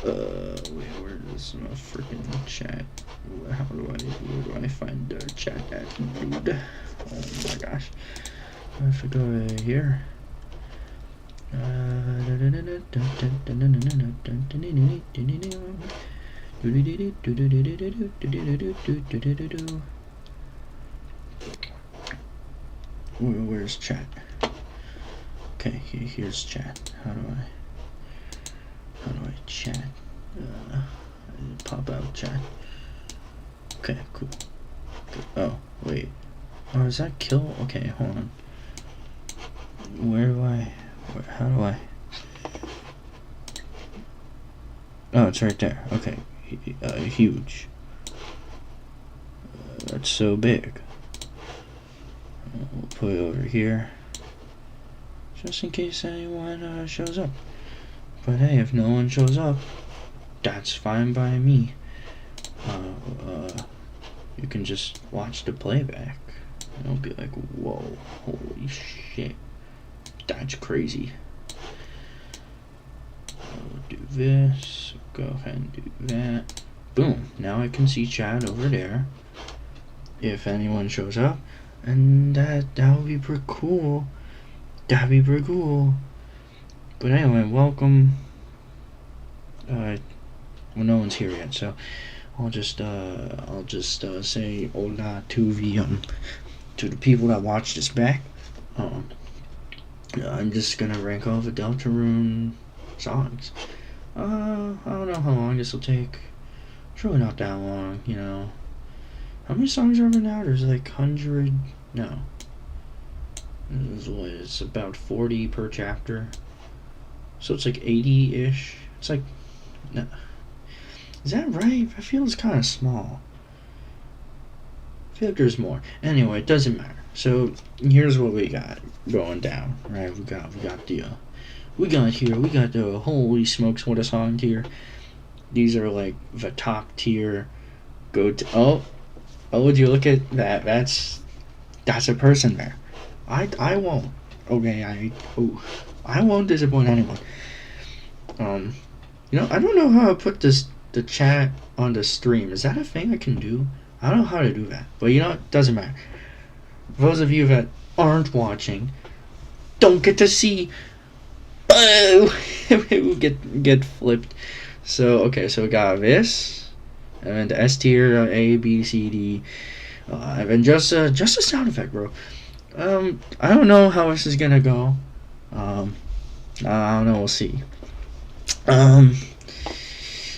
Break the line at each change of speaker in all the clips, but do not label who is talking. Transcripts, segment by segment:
Wait, where is my freaking chat? Where do I find the chat at, dude? Oh my gosh. I have to go here. Where's chat? Okay, here's chat. How do I chat? Pop out chat. Okay, cool. Oh, wait. Oh, is that kill? Okay, hold on. How do I? Oh, it's right there. Okay, huge. That's so big. We'll put it over here, just in case anyone shows up. But hey, if no one shows up, that's fine by me. You can just watch the playback. It'll be like, whoa, holy shit, that's crazy. I'll do this, go ahead and do that. Boom, now I can see chat over there if anyone shows up, and that would be pretty cool. That'd be pretty cool. But anyway, welcome. Well, no one's here yet, so I'll just say hola to the people that watch this back. I'm just gonna rank all the deltarune songs. I don't know how long this will take. It's really not that long, you know. How many songs are there now? There's like 100. No. It's about 40 per chapter. So it's like 80-ish. It's like, no. Is that right? I feel it's kind of small. I feel like there's more. Anyway, it doesn't matter. So here's what we got going down. Right? We got the holy smokes, what a song tier. These are like the top tier. Oh, would you look at that? That's a person there. I won't. Okay, I won't disappoint anyone. You know, I don't know how to put the chat on the stream. Is that a thing I can do? I don't know how to do that. But you know, it doesn't matter. For those of you that aren't watching, don't get to see. Oh, it will get flipped. So okay, so we got this, and the S tier, A, B, C, D, and then just a sound effect, bro. I don't know how this is gonna go. I don't know. We'll see.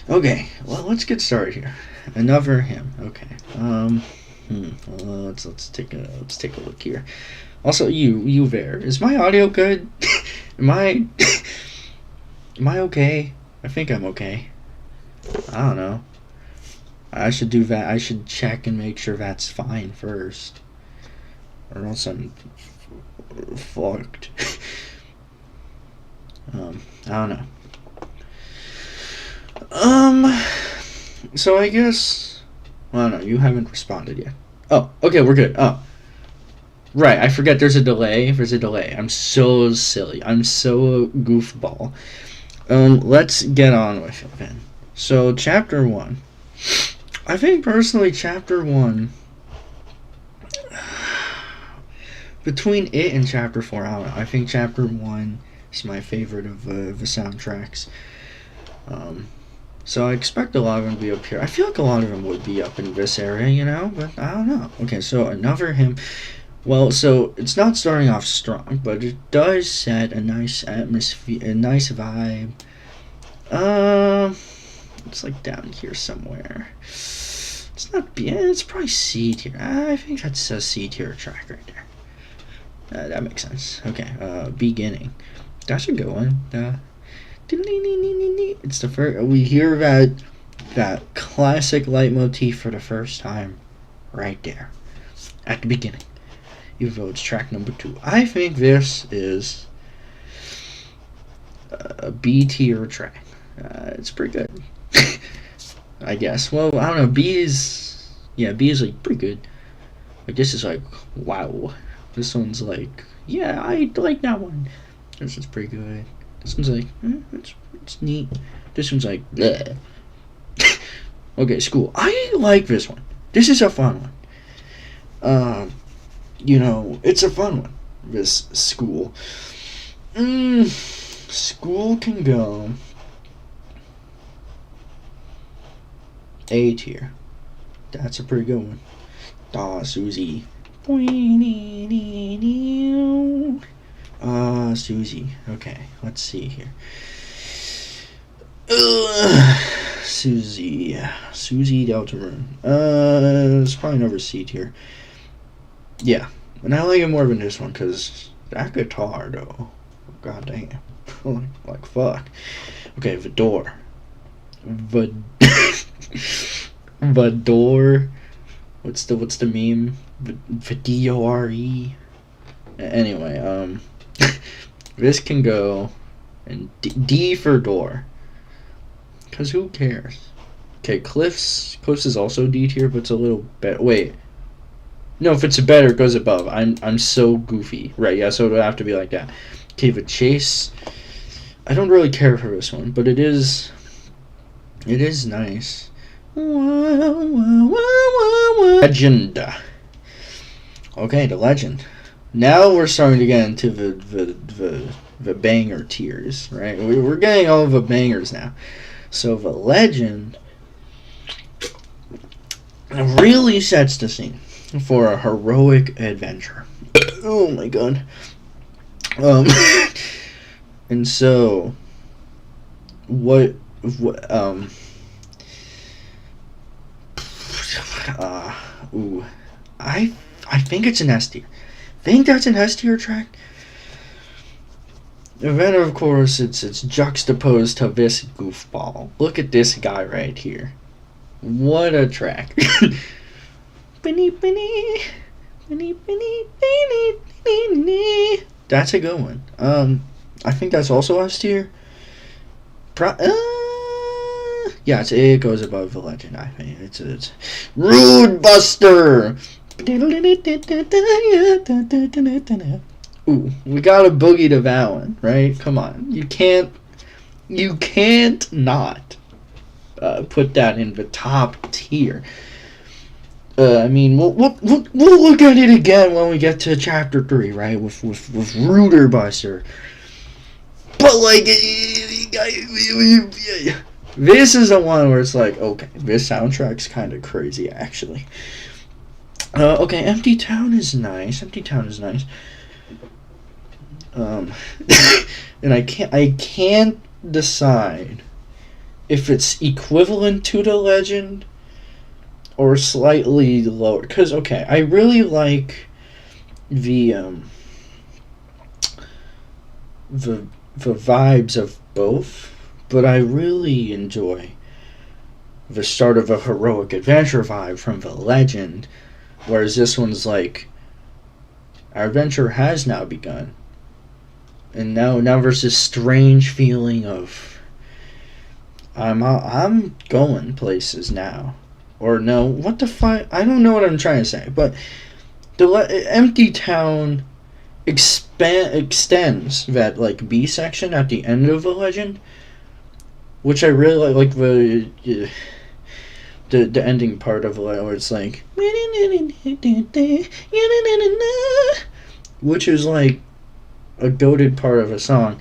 Okay. Well, let's get started here. Another hymn. Okay. Let's take a look here. Also, you there. Is my audio good? Am I okay? I think I'm okay. I don't know. I should do that. I should check and make sure that's fine first, or else I'm fucked. I don't know. So I guess, well, no, you haven't responded yet. Oh, okay, we're good. Oh, right, I forget there's a delay. I'm so silly. I'm so goofball. Let's get on with it then. So, chapter 1. I think personally, chapter 1, between it and chapter 4, I don't know. I think chapter 1 is my favorite of the soundtracks. So I expect a lot of them to be up here. I feel like a lot of them would be up in this area, you know, but I don't know. Okay, so another hymn. Well, so it's not starting off strong, but it does set a nice atmosphere, a nice vibe. It's like down here somewhere. It's not B. It's probably C tier. I think that's a C tier track right there. That makes sense. Okay. Beginning. That's a good one. It's the first. We hear that classic leitmotif for the first time, right there, at the beginning. Even though it's track number 2, I think this is a B tier track. It's pretty good, I guess. Well, I don't know. B is like pretty good. Like this is like wow. This one's like I like that one. This one's pretty good. This one's like it's neat. This one's like, bleh. Okay, school. I like this one. This is a fun one. It's a fun one. This school. School can go A tier. That's a pretty good one. Aw, Susie. Susie. Okay, let's see here. Susie deltarune. It's probably another C tier. Yeah, and I like it more than this one because that guitar though. God damn. Like fuck. Okay, Vador. Vador. What's the meme? Vadore. Anyway, this can go and D for door. Cause who cares? Okay, Cliffs is also D tier, but it's a little better. Wait. No, if it's better, it goes above. I'm so goofy. Right, yeah, so it would have to be like that. Okay, the Chase. I don't really care for this one, but it is nice. Legend. Okay, the Legend. Now we're starting to get into the banger tiers, right? We're getting all the bangers now. So the Legend really sets the scene for a heroic adventure. Oh my god. And so what I think it's an S tier. Think that's an S tier track? And then of course it's juxtaposed to this goofball. Look at this guy right here. What a track. That's a good one. I think that's also S tier. Yeah, it goes above the Legend. I think it's Rude Buster. Ooh, we gotta boogie to that one, right? Come on, you can't not put that in the top tier. I mean, we'll look at it again when we get to chapter 3, right? With Ruder Buster. But like, this is the one where it's like, okay, this soundtrack's kind of crazy, actually. Okay, Empty Town is nice. And I can't decide if it's equivalent to the Legend or slightly lower. Because, okay, I really like the vibes of both, but I really enjoy the start of a heroic adventure vibe from the Legend, whereas this one's like, our adventure has now begun, and now there's this strange feeling of I'm going places now, or no, what the fuck? I don't know what I'm trying to say, but the Empty Town extends that like B section at the end of the Legend, which I really like the ending part of it, where it's like, which is like a goated part of a song.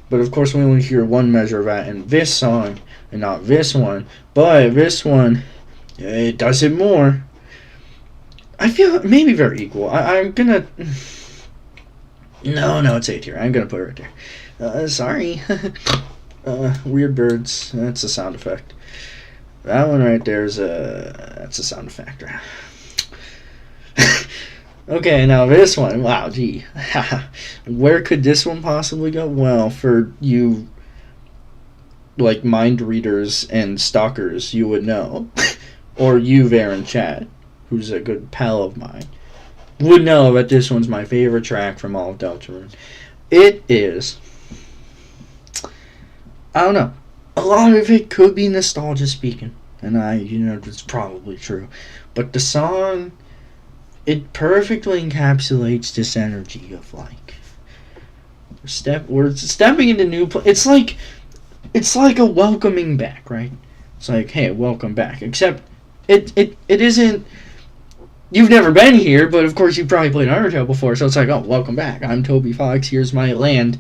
But of course we only hear one measure of that in this song and not this one, but this one, it does it more. I feel maybe very equal. I'm gonna no, it's A tier. I'm gonna put it right there. Sorry. Weird birds. That's a sound effect. That one right there is that's a sound effect. Okay, now this one. Wow, gee. Where could this one possibly go? Well, for you, like, mind readers and stalkers, you would know. Or you there in chat, who's a good pal of mine, would know that this one's my favorite track from all of Deltarune. It is, I don't know, a lot of it could be nostalgia speaking, and it's probably true, but the song, it perfectly encapsulates this energy of like, we're stepping into new it's like it's like a welcoming back, right? It's like, hey, welcome back. Except it isn't. You've never been here, but of course you've probably played Undertale before, so it's like, oh, welcome back. I'm Toby Fox. Here's my land.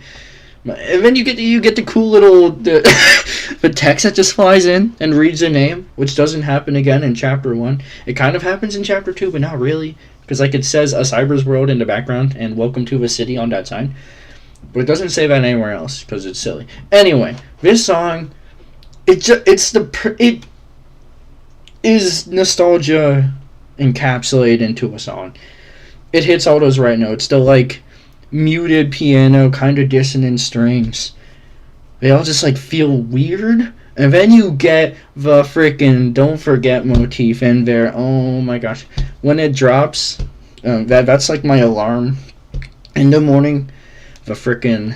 And then you get the cool little the text that just flies in and reads the name, which doesn't happen again in chapter 1. It kind of happens in chapter 2, but not really, because like it says a cyber's world in the background and welcome to a city on that sign, but it doesn't say that anywhere else because it's silly. Anyway, this song, it is nostalgia encapsulated into a song. It hits all those right notes. The like muted piano, kind of dissonant strings. They all just like feel weird. And then you get the freaking "Don't Forget" motif in there. Oh my gosh, when it drops, that's like my alarm in the morning. The freaking.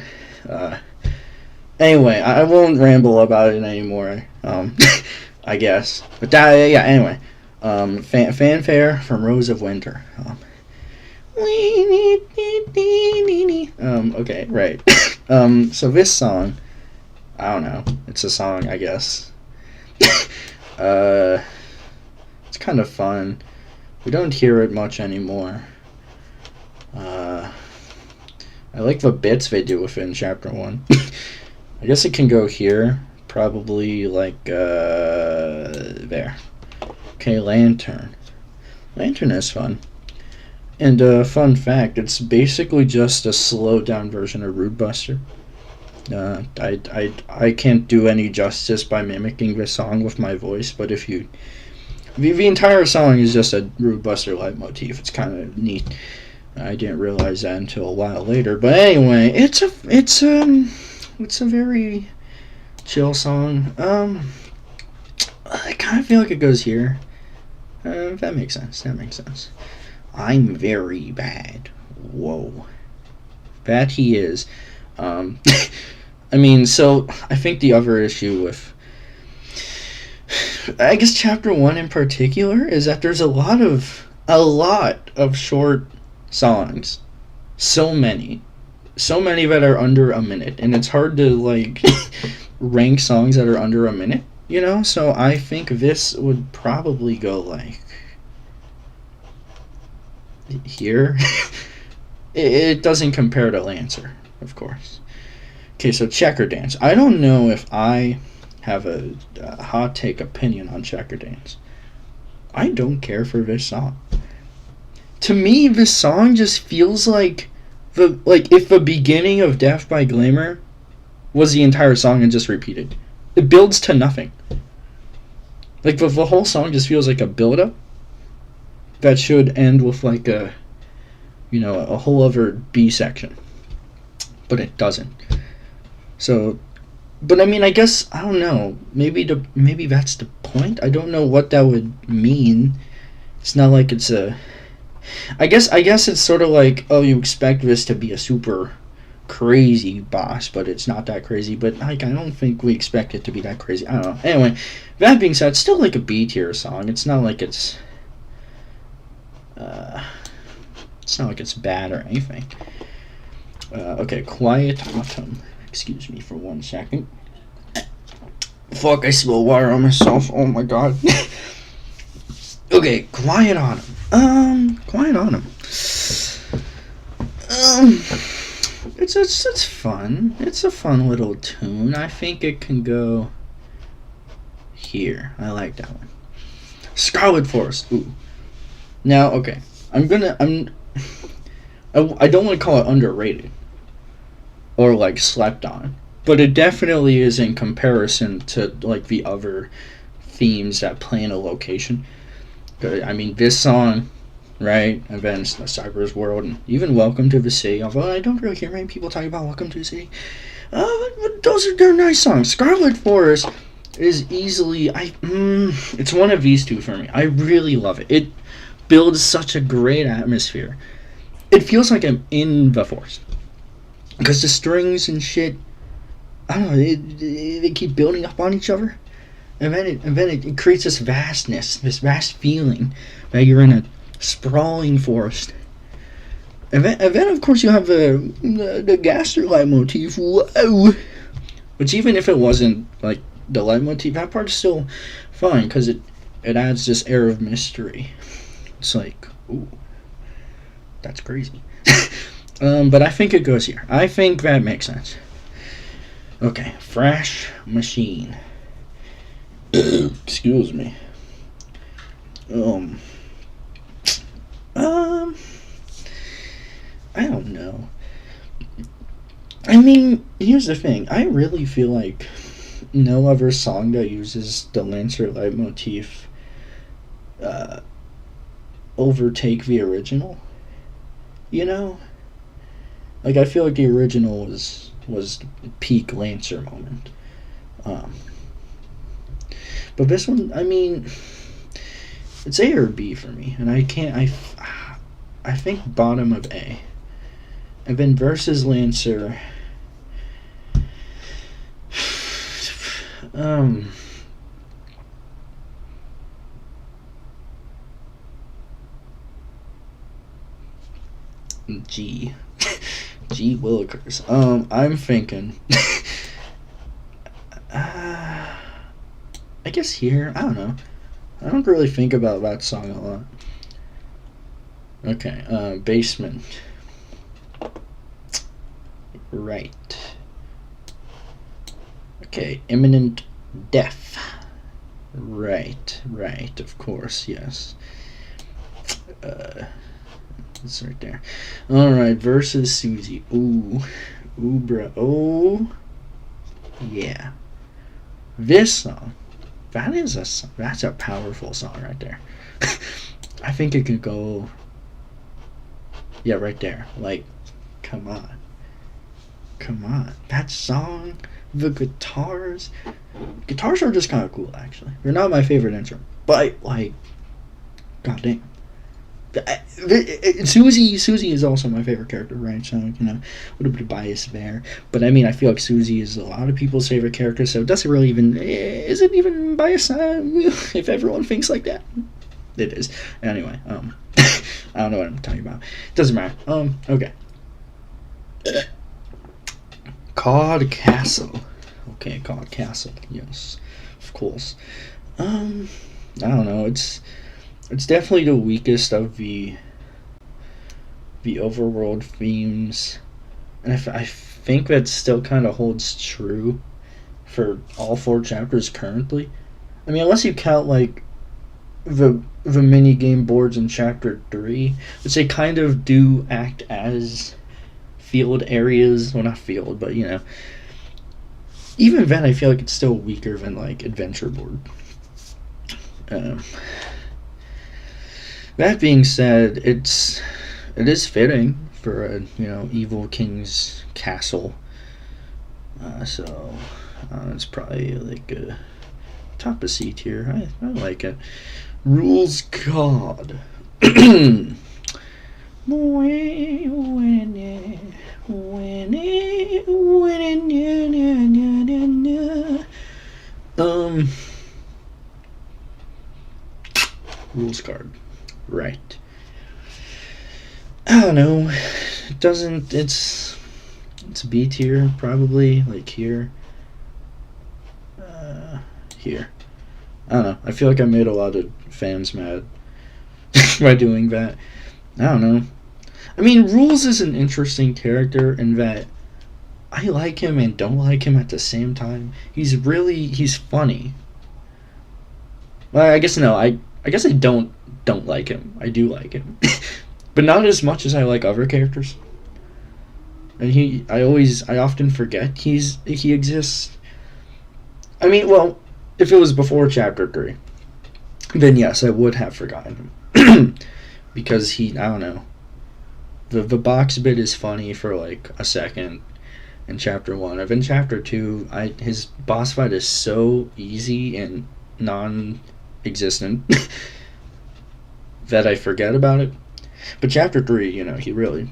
Anyway, I won't ramble about it anymore. I guess, but that yeah. Anyway. Fanfare from Rose of Winter. Okay, right. So this song, I don't know. It's a song, I guess. It's kind of fun. We don't hear it much anymore. I like the bits they do within chapter 1. I guess it can go here. Probably like, there. Okay, Lantern. Lantern is fun. And fun fact, it's basically just a slowed down version of Rude Buster. I can't do any justice by mimicking this song with my voice, but if you... The entire song is just a Rude Buster leitmotif. It's kind of neat. I didn't realize that until a while later. But anyway, it's a very chill song. I kind of feel like it goes here. That makes sense. I'm very bad. Whoa. Bad he is. I mean, so I think the other issue with, I guess chapter 1 in particular, is that there's a lot of short songs. So many that are under a minute, and it's hard to like rank songs that are under a minute. You know, so I think this would probably go like here. It doesn't compare to Lancer, of course. Okay, so Checker Dance. I don't know if I have a hot take opinion on Checker Dance. I don't care for this song. To me, this song just feels like if the beginning of Death by Glamour was the entire song and just repeated. It builds to nothing. Like, the whole song just feels like a build-up that should end with, like, a whole other B section. But it doesn't. So, but I mean, I guess, I don't know. Maybe that's the point? I don't know what that would mean. It's not like it's a... I guess it's sort of like, oh, you expect this to be a super... crazy boss, but it's not that crazy. But like, I don't think we expect it to be that crazy. I don't know. Anyway, that being said, it's still like a B tier song. It's not like it's bad or anything. Okay, Quiet Autumn. Excuse me for 1 second. Fuck, I spilled water on myself. Oh my god. Okay, Quiet Autumn. Quiet Autumn. It's fun. It's a fun little tune. I think it can go here. I like that one. Scarlet Forest. Ooh. Now, okay. I don't want to call it underrated or like slept on, but it definitely is in comparison to like the other themes that play in a location. I mean, this song, right? Events, the Cyber's World, and even Welcome to the City. Although I don't really hear many people talking about Welcome to the City. But they're nice songs. Scarlet Forest is easily it's one of these two for me. I really love it. It builds such a great atmosphere. It feels like I'm in the forest because the strings and shit, I don't know, they keep building up on each other, and then it creates this vastness, this vast feeling that you're in a sprawling forest. And then of course you have the Gaster motif. Whoa! Which even if it wasn't like the leitmotif, that part's still fine because it adds this air of mystery. It's like, ooh, that's crazy. But I think it goes here. I think that makes sense. Okay, Fresh Machine. Excuse me. Um, I don't know. I mean, here's the thing. I really feel like no other song that uses the Lancer leitmotif uh, overtake the original. You know, like I feel like the original was peak Lancer moment. Um, but this one, I mean, it's A or B for me, and I can't. I think bottom of A. And then versus Lancer. G. G Willikers. I'm thinking. I guess here. I don't know. I don't really think about that song a lot. Okay, Basement. Right. Okay, Imminent Death. Right, of course, yes. It's right there. Alright, versus Susie. Ooh, bruh. Oh, yeah. This song, that's a powerful song right there. I think it could go, yeah, right there. Like, come on. That song, the guitars are just kind of cool, actually. They're not my favorite intro, but, like, goddamn. Susie is also my favorite character, right? So, a little bit of bias there. But, I mean, I feel like Susie is a lot of people's favorite character, so it doesn't really even... Is it even biased if everyone thinks like that? It is. Anyway, I don't know what I'm talking about. Doesn't matter. Okay. Cod Castle. Okay, Cod Castle. Yes, of course. I don't know. It's definitely the weakest of the overworld themes, and I think that still kind of holds true for all 4 chapters currently. I mean, unless you count like the mini game boards in chapter 3, which they kind of do act as field areas. Well, not field, but even then I feel like it's still weaker than like adventure board. That being said, it is fitting for a evil king's castle. So it's probably like a top of C tier. I like it. Rules God. Rules card. Right. I don't know. It doesn't. It's B tier probably. Like here. Here. I don't know. I feel like I made a lot of fans mad by doing that. I don't know. I mean, Rules is an interesting character in that I like him and don't like him at the same time. He's funny. Well, I guess no. I guess I don't like him. I do like him, but not as much as I like other characters. And I often forget he exists. I mean, well, if it was before chapter 3, then yes, I would have forgotten him. Because I don't know. The box bit is funny for like a second in chapter 1. Of in chapter 2, his boss fight is so easy and non-existent that I forget about it. But chapter 3, he really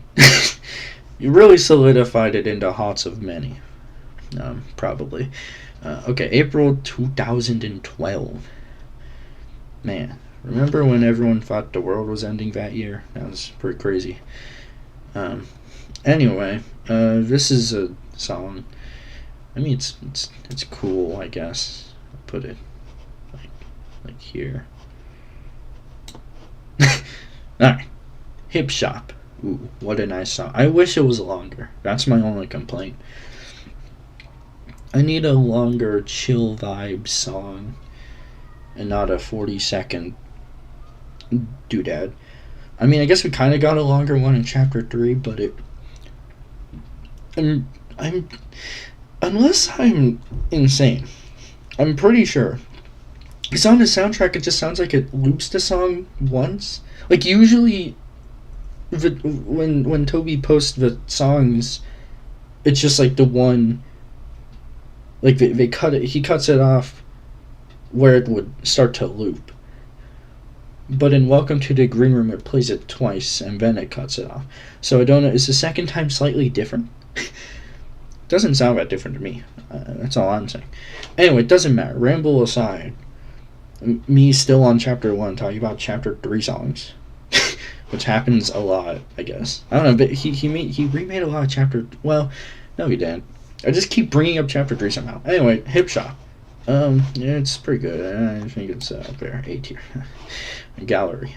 he really solidified it into hearts of many. Probably. Okay, April 2012. Man, remember when everyone thought the world was ending that year? That was pretty crazy. Anyway, this is a song I mean, it's cool, I guess. I'll put it like here. Alright. Hip Shop. Ooh, what a nice song. I wish it was longer. That's my only complaint. I need a longer chill vibe song and not a 40-second doodad. I mean, I guess we kind of got a longer one in chapter 3, but I'm unless I'm insane, I'm pretty sure. Because on the soundtrack, it just sounds like it loops the song once. Like, usually, when Toby posts the songs, it's just like the one. Like, they cut it. He cuts it off where it would start to loop. But in Welcome to the Green Room, it plays it twice, and then it cuts it off. So I don't know. Is the second time slightly different? Doesn't sound that different to me. That's all I'm saying. Anyway, it doesn't matter. Ramble aside, me still on chapter 1 talking about chapter 3 songs, which happens a lot, I guess. I don't know, but he remade a lot of chapter. Well, no, he didn't. I just keep bringing up chapter 3 somehow. Anyway, Hip Shop. Yeah, it's pretty good. I think it's up there, A tier. Gallery.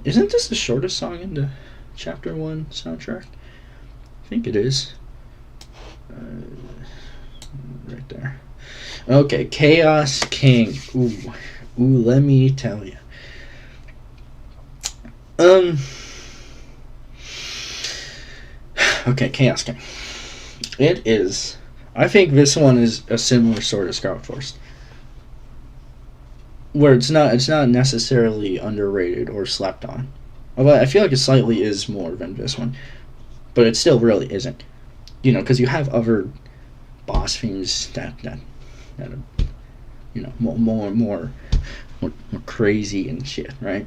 Isn't this the shortest song in the chapter 1 soundtrack? I think it is. Right there. Okay, Chaos King. Ooh, let me tell you. Okay, Chaos King. It is. I think this one is a similar sort of Scarlet Force, where it's not necessarily underrated or slept on. Although I feel like it slightly is more than this one, but it still really isn't. You know, because you have other boss themes that are, you know, more crazy and shit, right?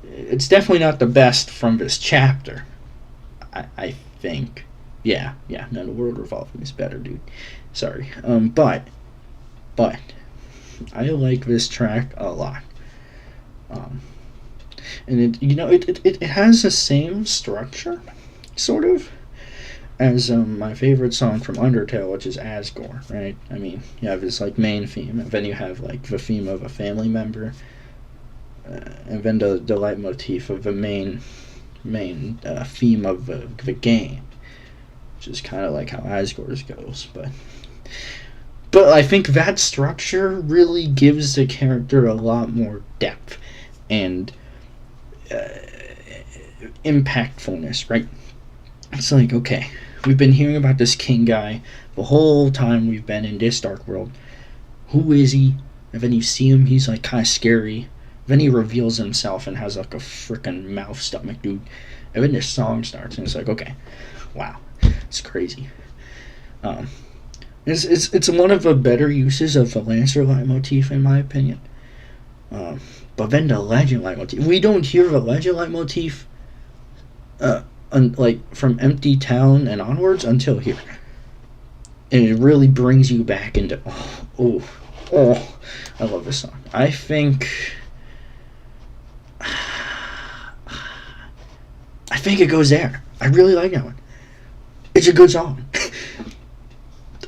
It's definitely not the best from this chapter, I think. Yeah, no, the world revolving is better, dude. Sorry. But I like this track a lot. And it has the same structure, sort of, as my favorite song from Undertale, which is Asgore, right? I mean, you have this like main theme, and then you have like the theme of a family member, and then the leitmotif of the main theme of the game, which is kind of like how Asgore's goes, but I think that structure really gives the character a lot more depth and impactfulness, right? It's like, okay, we've been hearing about this king guy the whole time we've been in this dark world. Who is he? And then you see him, he's like kind of scary. Then he reveals himself and has like a freaking mouth stomach, dude. And then this song starts, and it's like, okay, wow, it's crazy. It's one of the better uses of the Lancer leitmotif, in my opinion. But then the Legend leitmotif, we don't hear the Legend leitmotif like from Empty Town and onwards until here, and it really brings you back into I love this song. I think it goes there. I really like that one. It's a good song.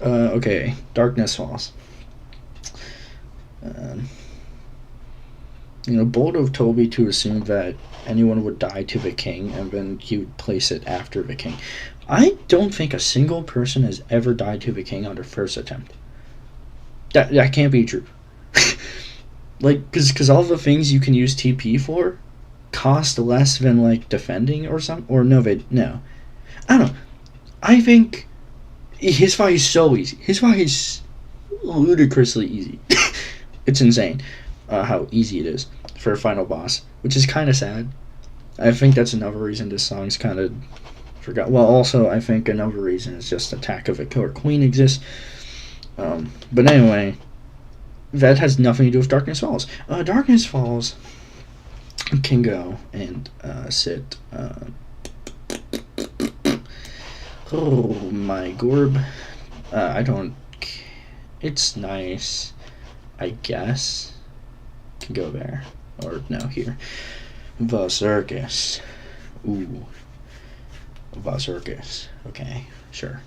Okay, Darkness Falls. Bold of Toby to assume that anyone would die to the king and then he would place it after the king. I don't think a single person has ever died to the king on their first attempt. That can't be true. Like, because all the things you can use TP for cost less than like defending or something. Or no. I don't know. I think his fight is so easy. His fight is ludicrously easy. It's insane how easy it is for a final boss, which is kind of sad. I think that's another reason this song's kind of forgot. Well, also, I think another reason is just Attack of a Killer Queen exists. But anyway, that has nothing to do with Darkness Falls. Darkness Falls can go and sit. Oh my gorb. I don't. It's nice, I guess. Can go there. Or no, here. The circus. Ooh. The circus. Okay, sure.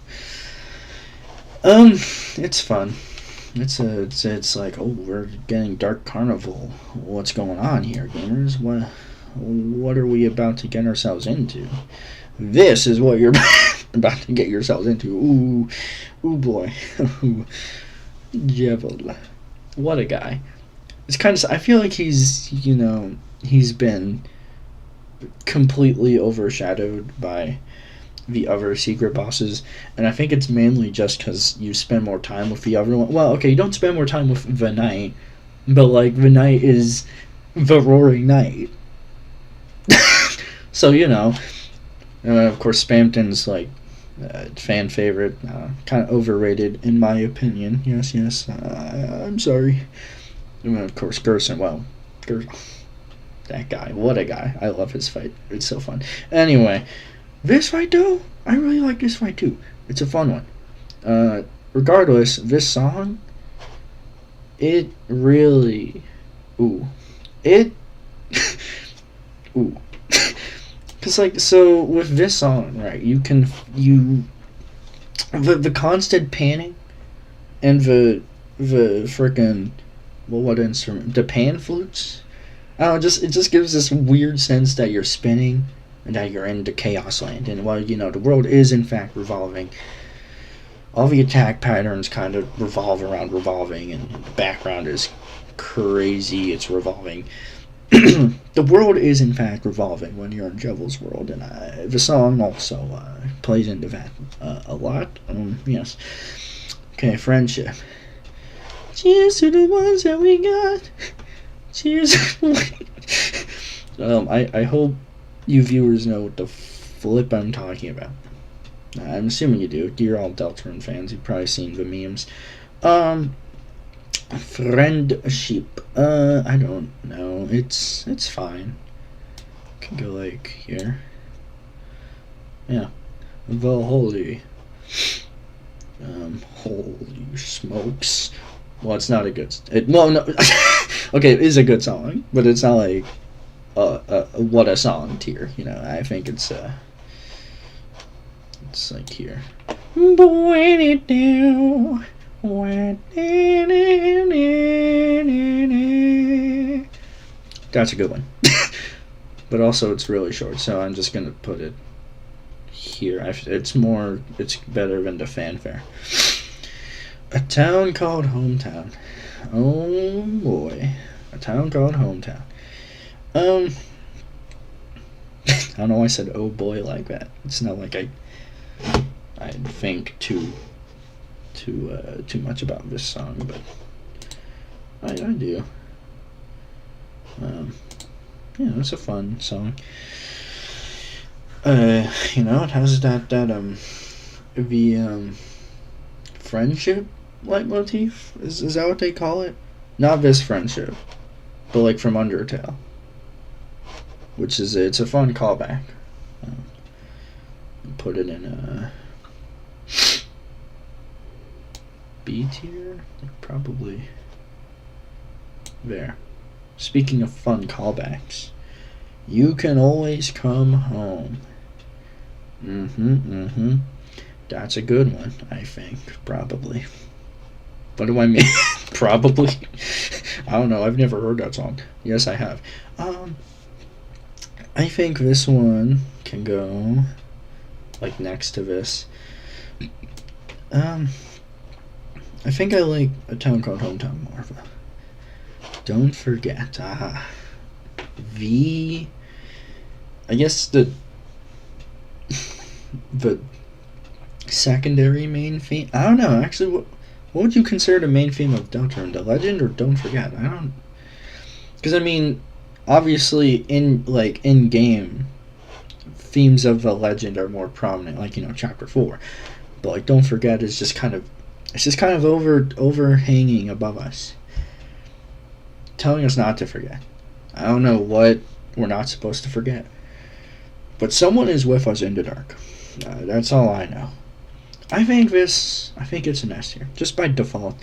It's fun. It's like, oh, we're getting Dark Carnival. What's going on here, gamers? What are we about to get ourselves into? This is what you're about to get yourselves into. Ooh boy. Jevil. What a guy. It's kind of, I feel like he's been completely overshadowed by the other secret bosses, and I think it's mainly just because you spend more time with the other one. Well, okay, you don't spend more time with the knight, but like the knight is the roaring knight. So of course Spamton's like fan favorite, kind of overrated in my opinion. Yes, I'm sorry. And of course Gerson. Well, that guy, what a guy! I love his fight. It's so fun. Anyway. This fight, though, I really like this fight, too. It's a fun one. Regardless, this song, it really... Ooh. It... Ooh. Because, like, so, with this song, right, the constant panning and the frickin'... Well, what instrument? The pan flutes? I don't know, it just gives this weird sense that you're spinning... and that you're into Chaos Land. And while, the world is in fact revolving, all the attack patterns kind of revolve around revolving, and the background is crazy, it's revolving. The world is in fact revolving when you're in Jevil's world, and the song also plays into that a lot. Yes. Okay, friendship. Cheers to the ones that we got. Cheers. I hope you viewers know what the flip I'm talking about. I'm assuming you do. You're all Deltarune fans. You've probably seen the memes. Friendship. I don't know. It's fine. Can go like here. Yeah. The holy. Holy smokes. Well, it's not a good. Well, no. Okay, it is a good song, but it's not like. What a song tier, I think it's like here. Boy, it down. That's a good one. But also it's really short, so I'm just gonna put it here. It's better than the fanfare. A town called Hometown. Oh boy. A town called Hometown. I don't know why I said oh boy like that. It's not like I think too much about this song, but I do. It's a fun song. It has that the friendship leitmotif. Is that what they call it? Not this friendship, but like from Undertale. Which is, it's a fun callback. Put it in a B tier? Probably there. Speaking of fun callbacks, you can always come home. That's a good one, I think, probably. What do I mean? Probably? I don't know, I've never heard that song. Yes, I have. I think this one can go like next to this. I think I like A Town Called Hometown more. Don't forget. I guess the secondary main theme. I don't know. Actually, what would you consider the main theme of Deltarune? The Legend or Don't Forget? I don't. Because I mean, obviously in game, themes of the Legend are more prominent. Like Chapter 4, but like Don't Forget is just kind of. It's just kind of overhanging above us, telling us not to forget. I don't know what we're not supposed to forget, but someone is with us in the dark. That's all I know. I think it's an S tier, just by default.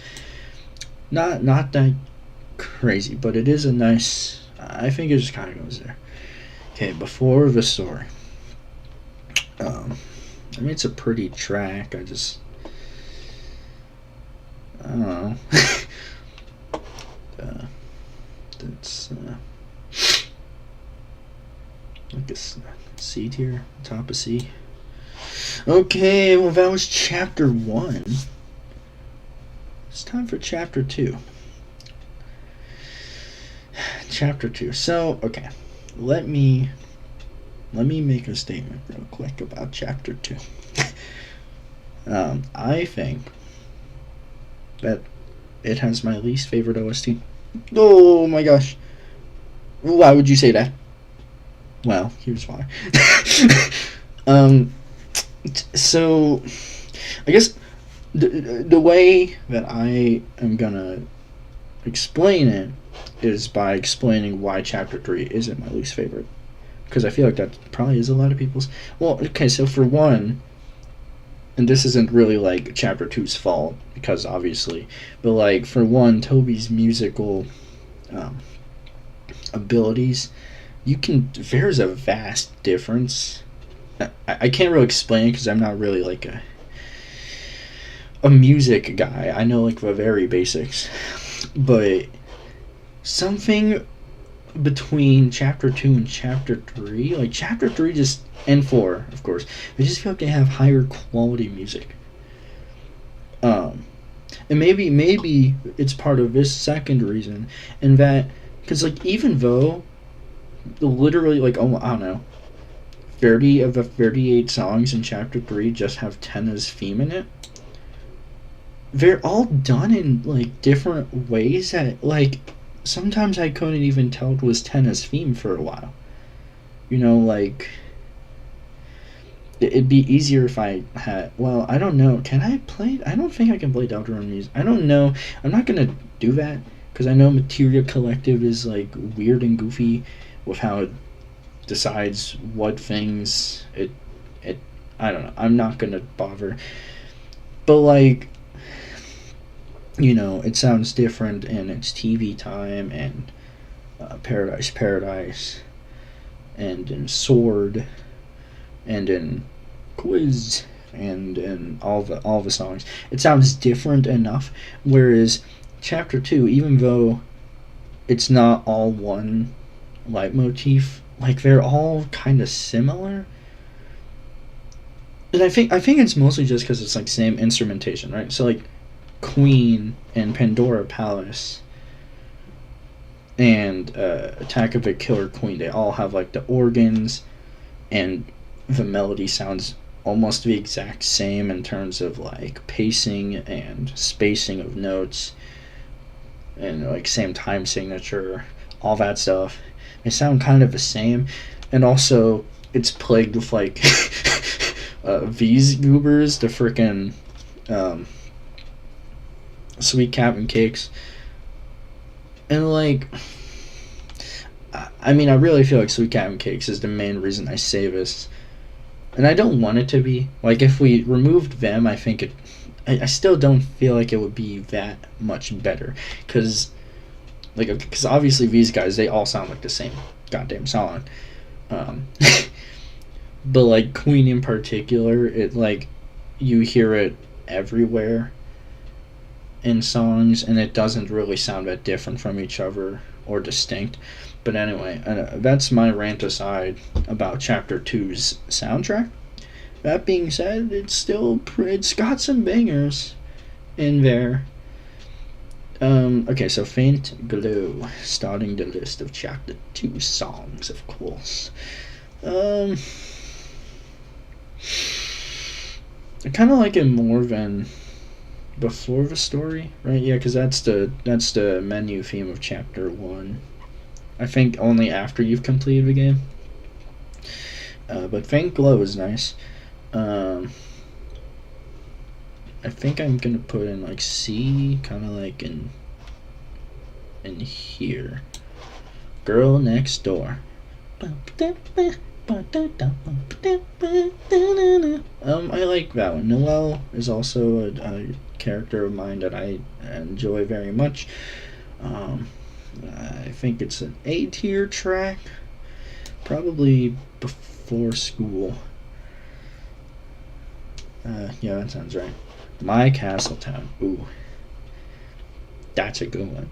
Not that crazy, but it is a nice. I think it just kind of goes there. Okay, before the story. I mean, it's a pretty track. I don't know. That's like a C tier, top of C. Okay, well that was chapter 1. It's time for chapter 2. Chapter 2. So, okay. Let me make a statement real quick about chapter 2. I think that it has my least favorite OST. Oh my gosh. Why would you say that? Well, here's why. So, I guess the way that I am gonna explain it is by explaining why chapter 3 isn't my least favorite. Because I feel like that probably is a lot of people's. Well, okay, so for one, and this isn't really like chapter 2's fault, because obviously, but like for one, Toby's musical abilities, there's a vast difference. I can't really explain it because I'm not really like a music guy. I know like the very basics, but something between chapter 2 and chapter 3, like chapter 3 just, and 4 of course, I just feel like they have higher quality music. And maybe it's part of this second reason, and that because like even though literally like, oh, I don't know, 30 of the 38 songs in chapter 3 just have Tenna's theme in it, they're all done in like different ways that like sometimes I couldn't even tell it was Tenna's theme for a while. You know, like it'd be easier if I had. Well, I don't know. Can I play? I don't think I can play deltarune music. I don't know. I'm not gonna do that because I know Materia Collective is like weird and goofy with how it decides what things it. I don't know. I'm not gonna bother. But like, you know, it sounds different in its TV time and Paradise, and in Sword, and in Quiz, and in all the songs. It sounds different enough. Whereas chapter 2, even though it's not all one leitmotif, like they're all kind of similar. And I think it's mostly just because it's like same instrumentation, right? So like Queen and Pandora Palace and Attack of the Killer Queen, they all have like the organs, and the melody sounds almost the exact same in terms of like pacing and spacing of notes and like same time signature, all that stuff. They sound kind of the same, and also it's plagued with like these goobers, the frickin' Sweet Captain Cakes. And like, I mean, I really feel like Sweet Captain Cakes is the main reason I say this, and I don't want it to be. Like, if we removed them, I think I still don't feel like it would be that much better, because obviously these guys, they all sound like the same goddamn song. But like Queen in particular, it like you hear it everywhere in songs, and it doesn't really sound that different from each other or distinct. But anyway, that's my rant aside about chapter 2's soundtrack. That being said, it's got some bangers in there. Okay, so Faint Glow, starting the list of chapter 2 songs, of course. I kind of like it more than before the story, right? Yeah, because that's the menu theme of chapter 1. I think only after you've completed the game. But Faint Glow is nice. I think I'm gonna put in like C, kind of like in here. Girl Next Door. I like that one. Noelle is also a character of mine that I enjoy very much. I think it's an A tier track, probably before school. Yeah, that sounds right. My Castle Town. Ooh, That's a good one.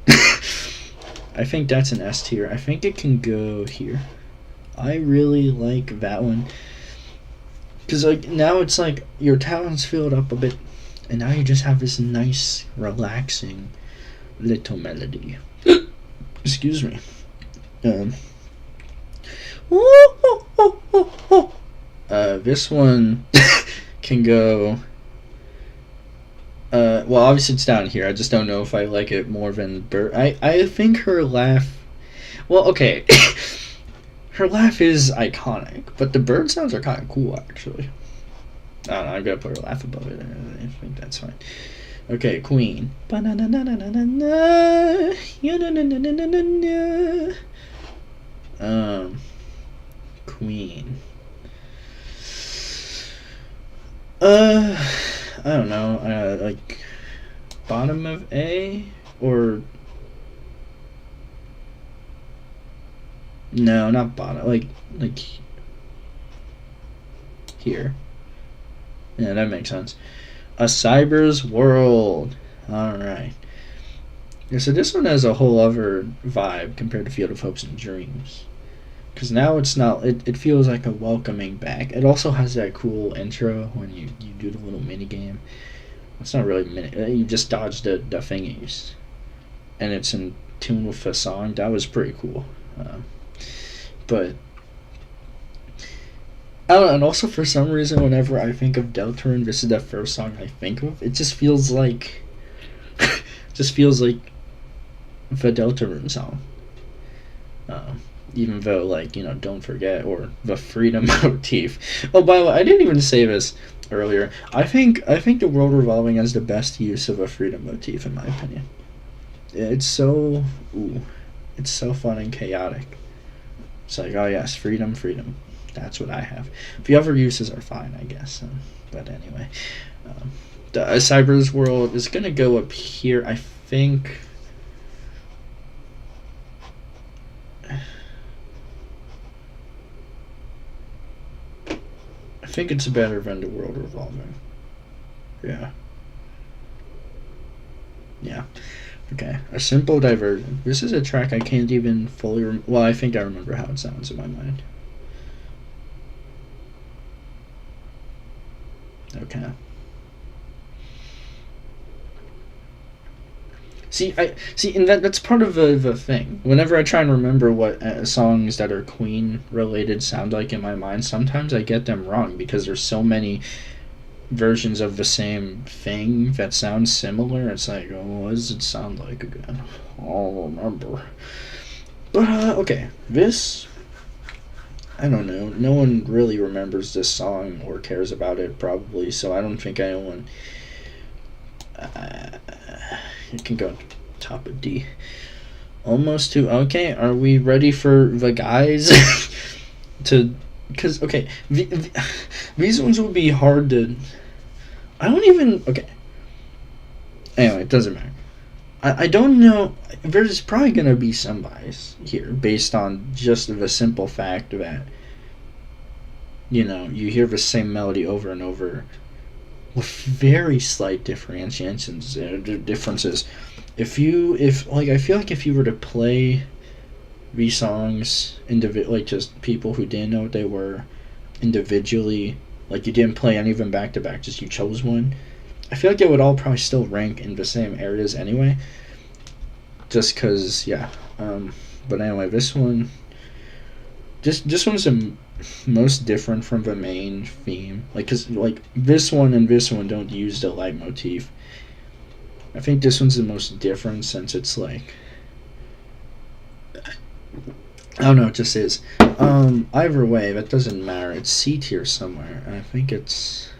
I think that's an S tier. I think it can go here. I really like that one. Because like now it's like your talent's filled up a bit, and now you just have this nice, relaxing little melody. Excuse me. This one can go. Well, obviously it's down here. I just don't know if I like it more than Bird. I think her laugh. Well, okay. Her laugh is iconic, but the bird sounds are kind of cool, actually. I don't know, I'm gonna put her laugh above it. I think that's fine. Okay, Queen. Queen. I don't know. Like bottom of A or no, not bottom. Like here. Yeah, that makes sense. A Cyber's World. All right. Yeah, so this one has a whole other vibe compared to Field of Hopes and Dreams. Because now it's not, it feels like a welcoming back. It also has that cool intro when you do the little mini game. It's not really mini, you just dodge the thingies. And it's in tune with the song. That was pretty cool. But I don't know, and also for some reason whenever I think of deltarune, this is the first song I think of. It just feels like the deltarune song. Even though, like, you know, Don't Forget or the Freedom motif. Oh, by the way, I didn't even say this earlier. I think the World Revolving has the best use of a Freedom motif in my opinion. It's so fun and chaotic. It's like, oh yes, freedom. That's what I have. The other uses are fine, I guess. But anyway, the Cyber's World is gonna go up here. I think. I think it's better than the World Revolving. Yeah. Yeah. Okay. A Simple Diversion. This is a track I can't even fully. Well, I think I remember how it sounds in my mind. Okay. See, and that's part of the thing. Whenever I try and remember what songs that are Queen related sound like in my mind, sometimes I get them wrong because there's so many versions of the same thing that sound similar. It's like, oh, what does it sound like again? I'll remember. But okay, this. I don't know. No one really remembers this song or cares about it, probably, so I don't think anyone. It can go top of D. Almost to. Okay, are we ready for the guys? Because, okay, these ones would be hard to. I don't even. Okay. Anyway, it doesn't matter. I don't know. There's probably going to be some bias here based on just the simple fact that, you know, you hear the same melody over and over with very slight differentiations, differences. I feel like if you were to play these songs like just people who didn't know what they were individually, like you didn't play any of them back to back, just you chose one, I feel like they would all probably still rank in the same areas anyway. Just because, yeah. But anyway, this one, this one's the most different from the main theme. Like, cause like this one and this one don't use the leitmotif. I think this one's the most different since it's like, I don't know, it just is. Either way, that doesn't matter. It's C tier somewhere, and I think it's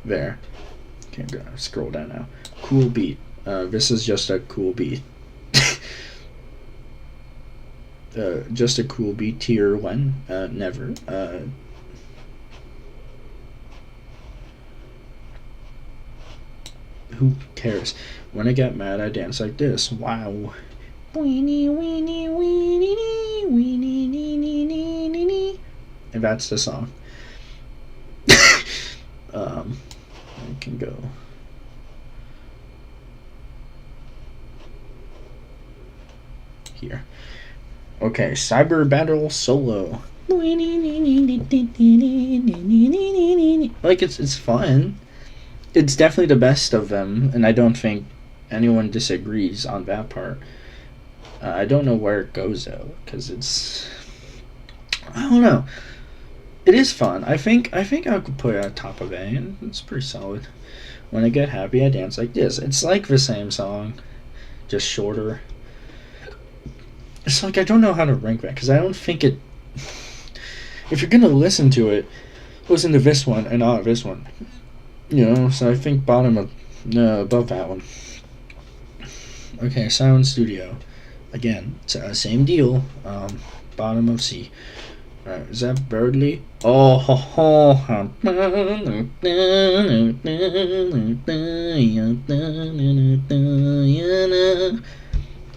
there. Okay, I'm gonna scroll down now. Cool beat. This is just a cool beat. Just a cool beat. Tier 1. Never. Who cares? When I get mad, I dance like this. Wow. Weenie, weenie, weenie, weenie, nee, nee, nee, nee, nee. And that's the song. Like, can go. Here. Okay, Cyber Battle Solo. Like, it's fun. It's definitely the best of them, and I don't think anyone disagrees on that part. I don't know where it goes though, because it's, I don't know. It is fun. I think I could put it at top of A, and it's pretty solid. When I get happy, I dance like this. It's like the same song, just shorter. It's like I don't know how to rank that because I don't think it. If you're gonna listen to it, listen to this one and not this one. You know, so I think bottom of, above that one. Okay, Sound Studio. Again, it's same deal. Bottom of C. Alright, is that Birdly? Oh, ho, ho.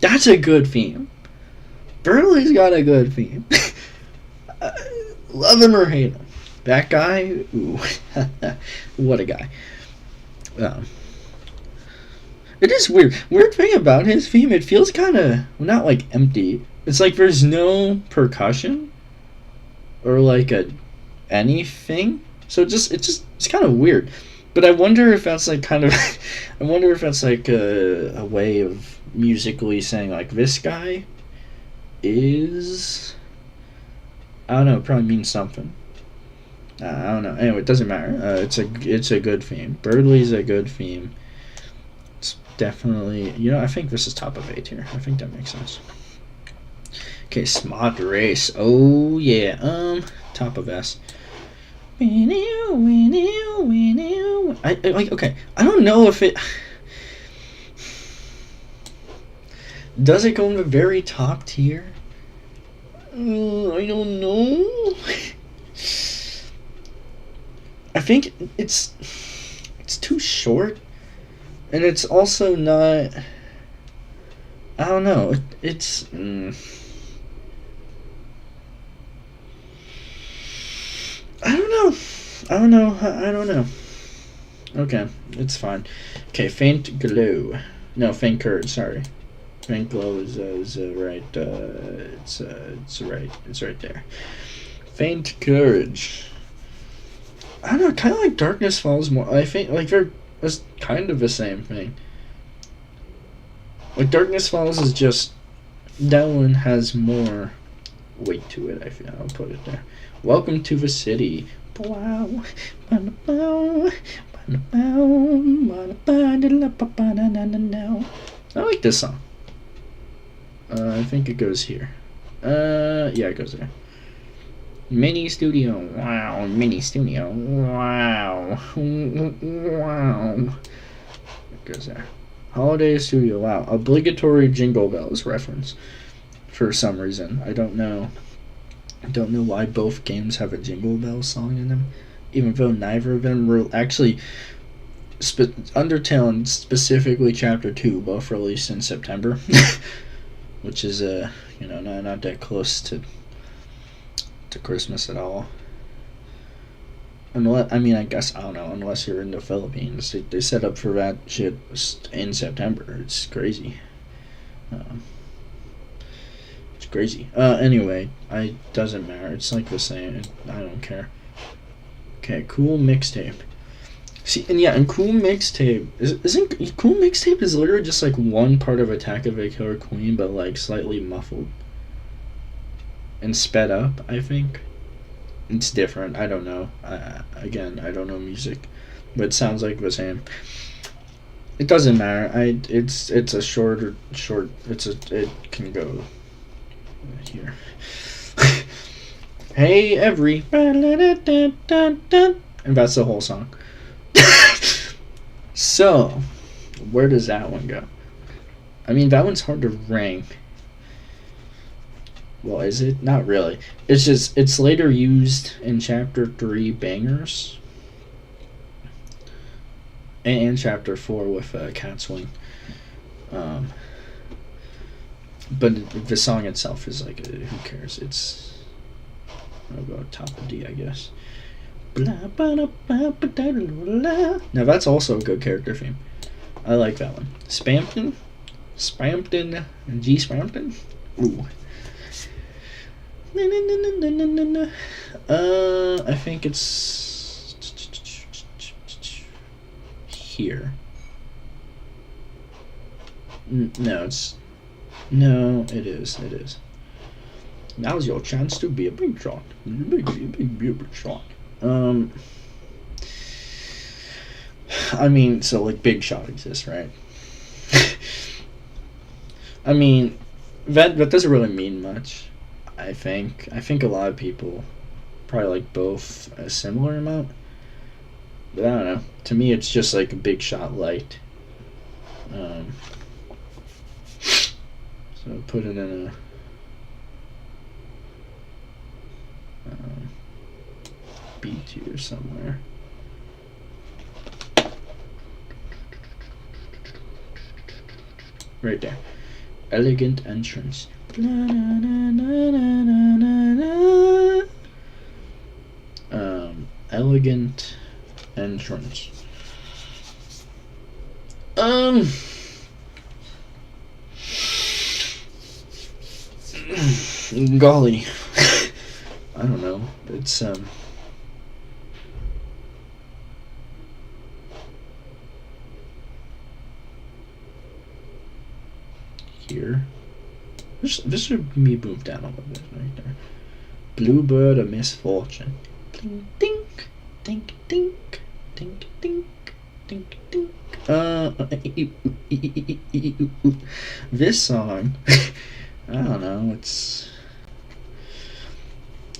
That's a good theme. Birdly's got a good theme. Love him or hate him. That guy, ooh, what a guy. It is weird. Weird thing about his theme, it feels kind of, not like empty. It's like there's no percussion or like anything. So it's kind of weird. But I wonder if that's like kind of, I wonder if that's like a way of musically saying like this guy is, I don't know, it probably means something. I don't know. Anyway, it doesn't matter. It's a good theme. Birdly's a good theme. It's definitely, I think this is top of 8 here. I think that makes sense. Okay, Smart Race. Oh yeah. Top of S. I like. Okay, I don't know if it does it go in the very top tier. I don't know. I think it's too short, and it's also not. I don't know. It's. I don't know. Okay, it's fine. Okay, Faint Glow. No, Faint Courage. Sorry, Faint Glow is right. It's right there. Faint Courage. I don't know, kind of like Darkness Falls more. I think like they're kind of the same thing. Like Darkness Falls is just, that one has more weight to it. I feel I'll put it there. Welcome to the City. Wow. I like this song. I think it goes here. Yeah, it goes there. Mini Studio, wow, Mini Studio, wow, wow. It goes there. Holiday Studio, wow. Obligatory Jingle Bells reference for some reason. I don't know why both games have a Jingle Bells song in them, even though neither of them were actually. Undertale and specifically Chapter 2 both released in September, which is not that close to Christmas at all. Unless, I guess, I don't know, unless you're in the Philippines. They set up for that shit in September. It's crazy. It's crazy. Anyway, doesn't matter. It's like the same. I don't care. Okay, Cool Mixtape. See, and Cool Mixtape isn't Cool Mixtape is literally just like one part of Attack of the Killer Queen, but like slightly muffled and sped up. I think it's different. I don't know. Again, I don't know music, but it sounds like the same. It doesn't matter. It's a short. It can go here. Hey every, and that's the whole song. So, where does that one go? I mean, that one's hard to rank. Well, is it? Not really. It's just, it's later used in Chapter 3 Bangers. And Chapter 4 with Cat Swing. But the song itself is like, who cares? I'll go top of D, I guess. Now that's also a good character theme. I like that one. Spampton, G Spampton. Ooh. I think it's here. No, it is. Now's your chance to be a big shot. Big shot. I mean, so like Big Shot exists, right? I mean, that doesn't really mean much. I think a lot of people probably like both a similar amount. But I don't know. To me, it's just like a Big Shot light. So put it in a B tier somewhere. Right there. Elegant entrance. Elegant entrance. Golly. I don't know. It's here. This should be moved down a little bit right there. Bluebird of Misfortune. Dink, dink, dink, dink, dink, dink, dink, dink. This song, I don't know. It's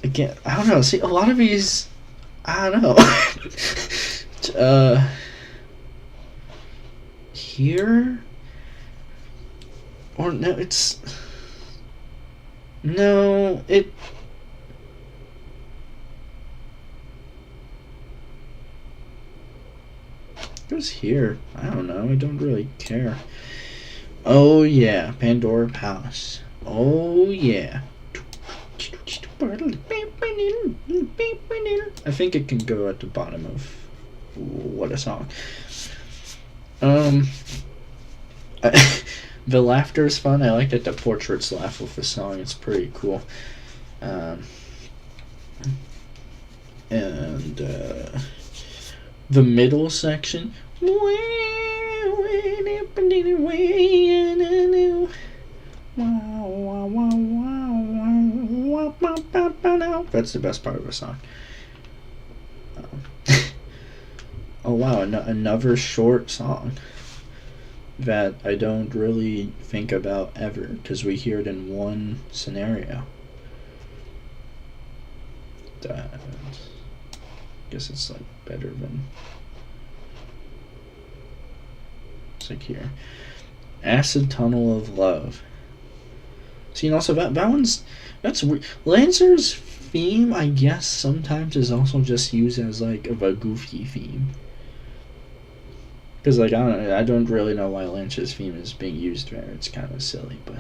again. I don't know. See, a lot of these, I don't know. Here. Or no, it's no, it goes here. I don't know. I don't really care. Oh yeah, Pandora Palace. Oh yeah. I think it can go at the bottom of what a song. The laughter is fun. I like that the portraits laugh with the song. It's pretty cool. And the middle section. That's the best part of the song. Oh wow, another short song that I don't really think about ever because we hear it in one scenario. I guess it's like better than it's like here. Acid Tunnel of Love. See, and also that that's weird. Lancer's theme, I guess, sometimes is also just used as like a goofy theme. Because like I don't really know why Lancer's theme is being used there. It's kind of silly, but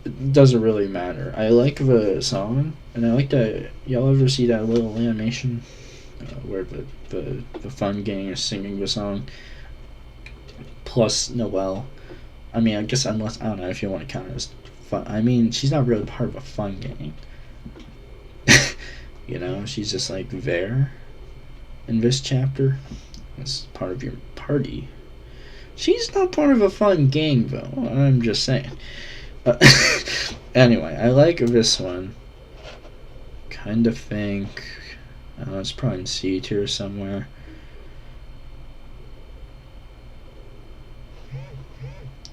it doesn't really matter. I like the song, and I like that. Y'all ever see that little animation where the Fun Gang is singing the song plus Noelle? I mean, I guess unless I don't know if you want to count it as fun. I mean, she's not really part of a Fun Gang. You know, she's just like there in this chapter. As part of your party. She's not part of a Fun Gang, though. I'm just saying. Anyway, I like this one. Kind of think. It's probably in C tier somewhere.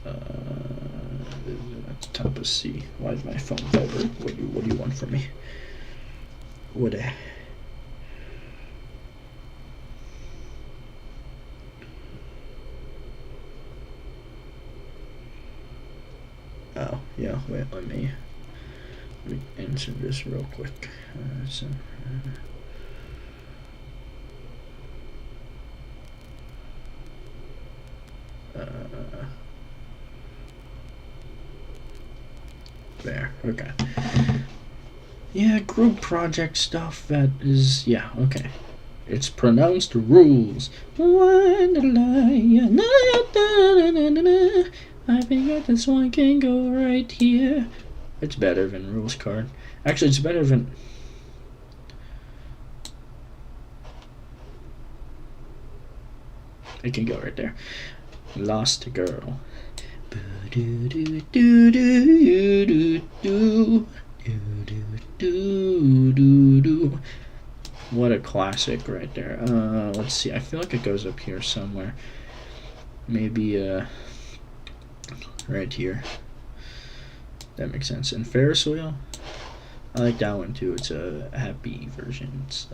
At the top of C. Why is my phone vibrate? What do you want from me? What a... Oh, yeah, wait, let me answer this real quick. There, okay. Yeah, group project stuff that is, yeah, okay. It's pronounced rules. I think this one can go right here. It's better than rules card. Actually, it's better than... It can go right there. Lost Girl. What a classic right there. Let's see. I feel like it goes up here somewhere. Maybe right here. That makes sense. And Ferris wheel, I like that one too. It's a happy version. It's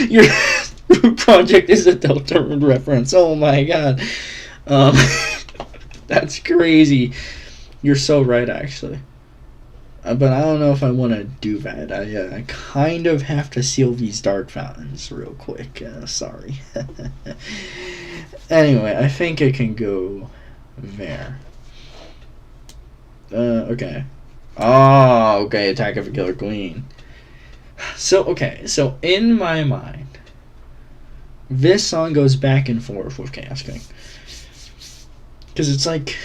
your project is a deltarune reference. Oh my god. That's crazy. You're so right, actually. But I don't know if I want to do that. I kind of have to seal these dark fountains real quick. Sorry. Anyway, I think it can go there. Okay. Oh, okay. Attack of a Killer Queen. So, okay. So, in my mind, this song goes back and forth with Chaos King. Because it's like...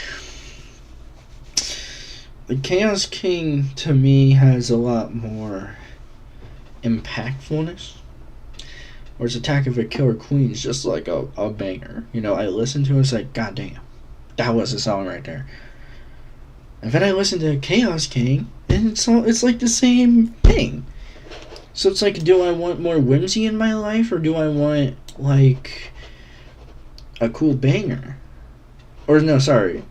The Chaos King, to me, has a lot more impactfulness. Whereas Attack of a Killer Queen is just like a banger. You know, I listen to it, it's like, god damn, that was a song right there. And then I listen to Chaos King, and it's like the same thing. So it's like, do I want more whimsy in my life, or do I want, like, a cool banger? Or, no, sorry.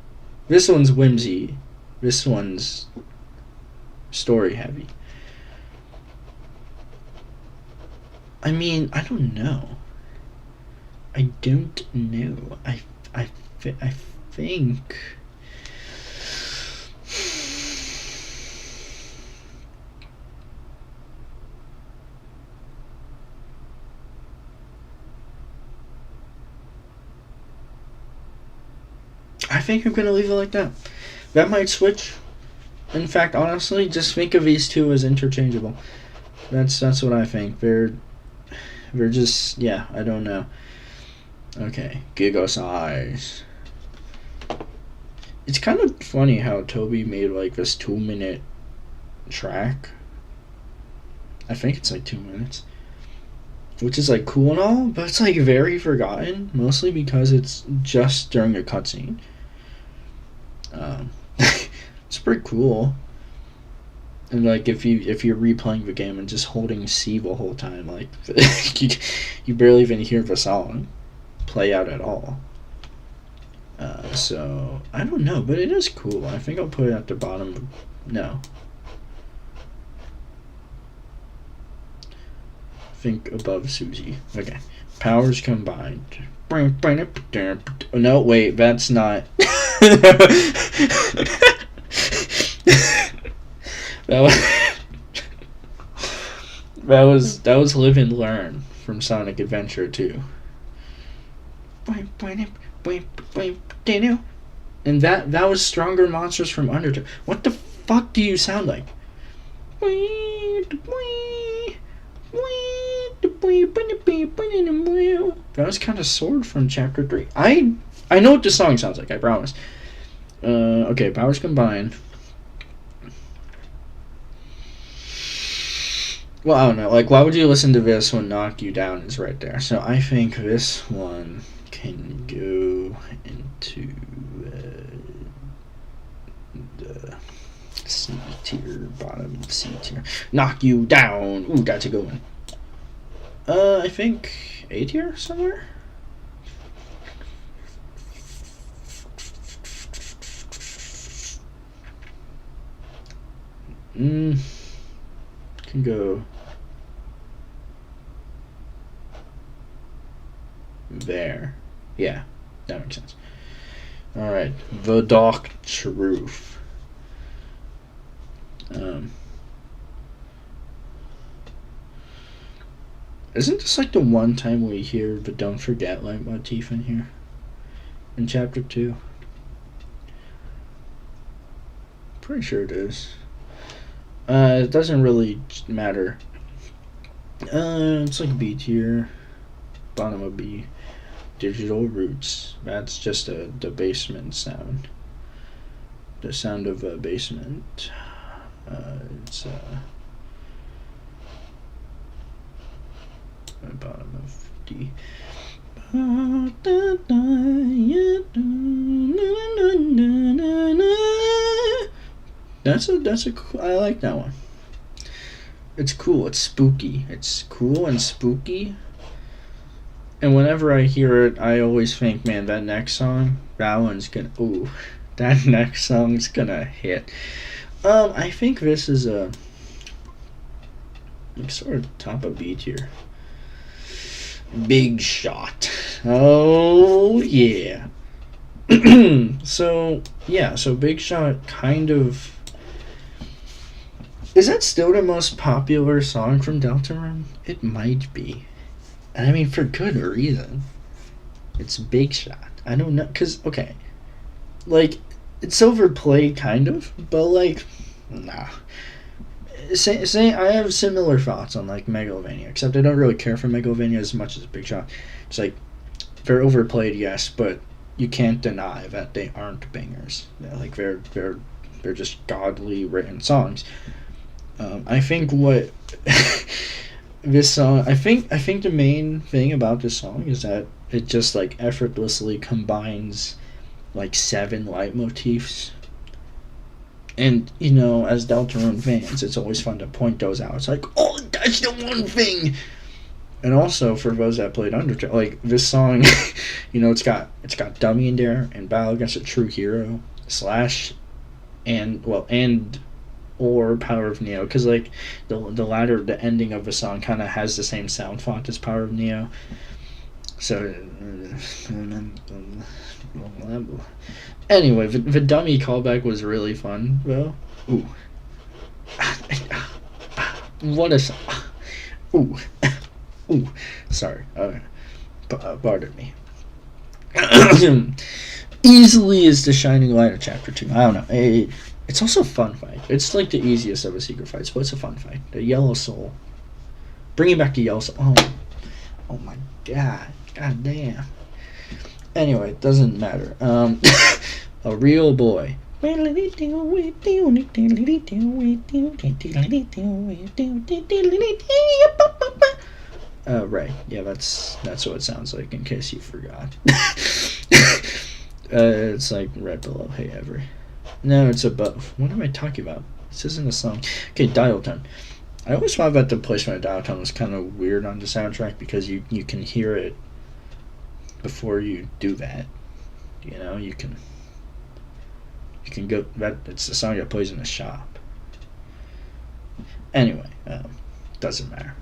This one's whimsy. This one's story heavy. I mean, I don't know. I don't know. I think... I think I'm going to leave it like that. That might switch. In fact, honestly, just think of these two as interchangeable. That's what I think. They're just, yeah, I don't know. Okay, Giga Size. It's kind of funny how Toby made like this 2-minute track. I think it's like 2 minutes. Which is like cool and all, but it's like very forgotten. Mostly because it's just during a cutscene. It's pretty cool. And like if you're replaying the game and just holding C the whole time, like you barely even hear the song play out at all. So I don't know, but it is cool. I think I'll put it at the bottom. No. I think above Susie. Okay. Powers combined. No, wait, that's not. That was Live and Learn from Sonic Adventure 2. And that was Stronger Monsters from Undertale. What the fuck do you sound like? That was kind of Sword from Chapter 3. I know what the song sounds like, I promise. Okay, powers combined. Well, I don't know. Like, why would you listen to this when Knock You Down is right there? So I think this one can go into the C tier, bottom C tier. Knock You Down. Ooh, that's a good one. I think A tier somewhere? Can go there. Yeah, that makes sense. Alright, The Dark Truth. Isn't this like the one time we hear the "Don't Forget" leitmotif in here? In chapter 2? Pretty sure it is. It doesn't really matter. It's like B tier, bottom of B. Digital roots. That's just the basement sound. The sound of a basement. It's bottom of D. That's a cool, I like that one. It's cool. It's spooky. It's cool and spooky. And whenever I hear it, I always think, man, that next song, that next song's gonna hit. I think this is a like sort of top of B tier. Big Shot. Oh yeah. So Big Shot kind of. Is that still the most popular song from Deltarune? It might be. And I mean, for good reason. It's Big Shot. I don't know, because, okay. Like, it's overplayed, kind of, but, like, nah. Say I have similar thoughts on, like, Megalovania, except I don't really care for Megalovania as much as Big Shot. It's like, they're overplayed, yes, but you can't deny that they aren't bangers. Like, they're just godly written songs. I think what this song, I think the main thing about this song is that it just like effortlessly combines like 7 leitmotifs. And you know, as Deltarune fans, it's always fun to point those out. It's like, oh, that's the one thing. And also for those that played Undertale, like this song, you know, it's got Dummy in there and Battle Against a True Hero / and or Power of Neo, because like the latter, the ending of the song kind of has the same sound font as Power of Neo. So anyway, the Dummy callback was really fun though. Ooh, what a song. Ooh, ooh, sorry. Pardon me. Easily is the shining light of chapter 2. I don't know. It's also a fun fight. It's like the easiest of the secret fights, but it's a fun fight. The Yellow Soul. Bringing back the Yellow Soul. Oh my god. God damn. Anyway, it doesn't matter. A real boy. Right. Yeah, that's what it sounds like, in case you forgot. It's like right below Hey Ever. No, it's above. What am I talking about? This isn't a song. Okay, dial tone. I always thought that the placement of dial tone was kind of weird on the soundtrack, because you can hear it before you do that. You know, you can go. It's the song that plays in the shop. Anyway, doesn't matter.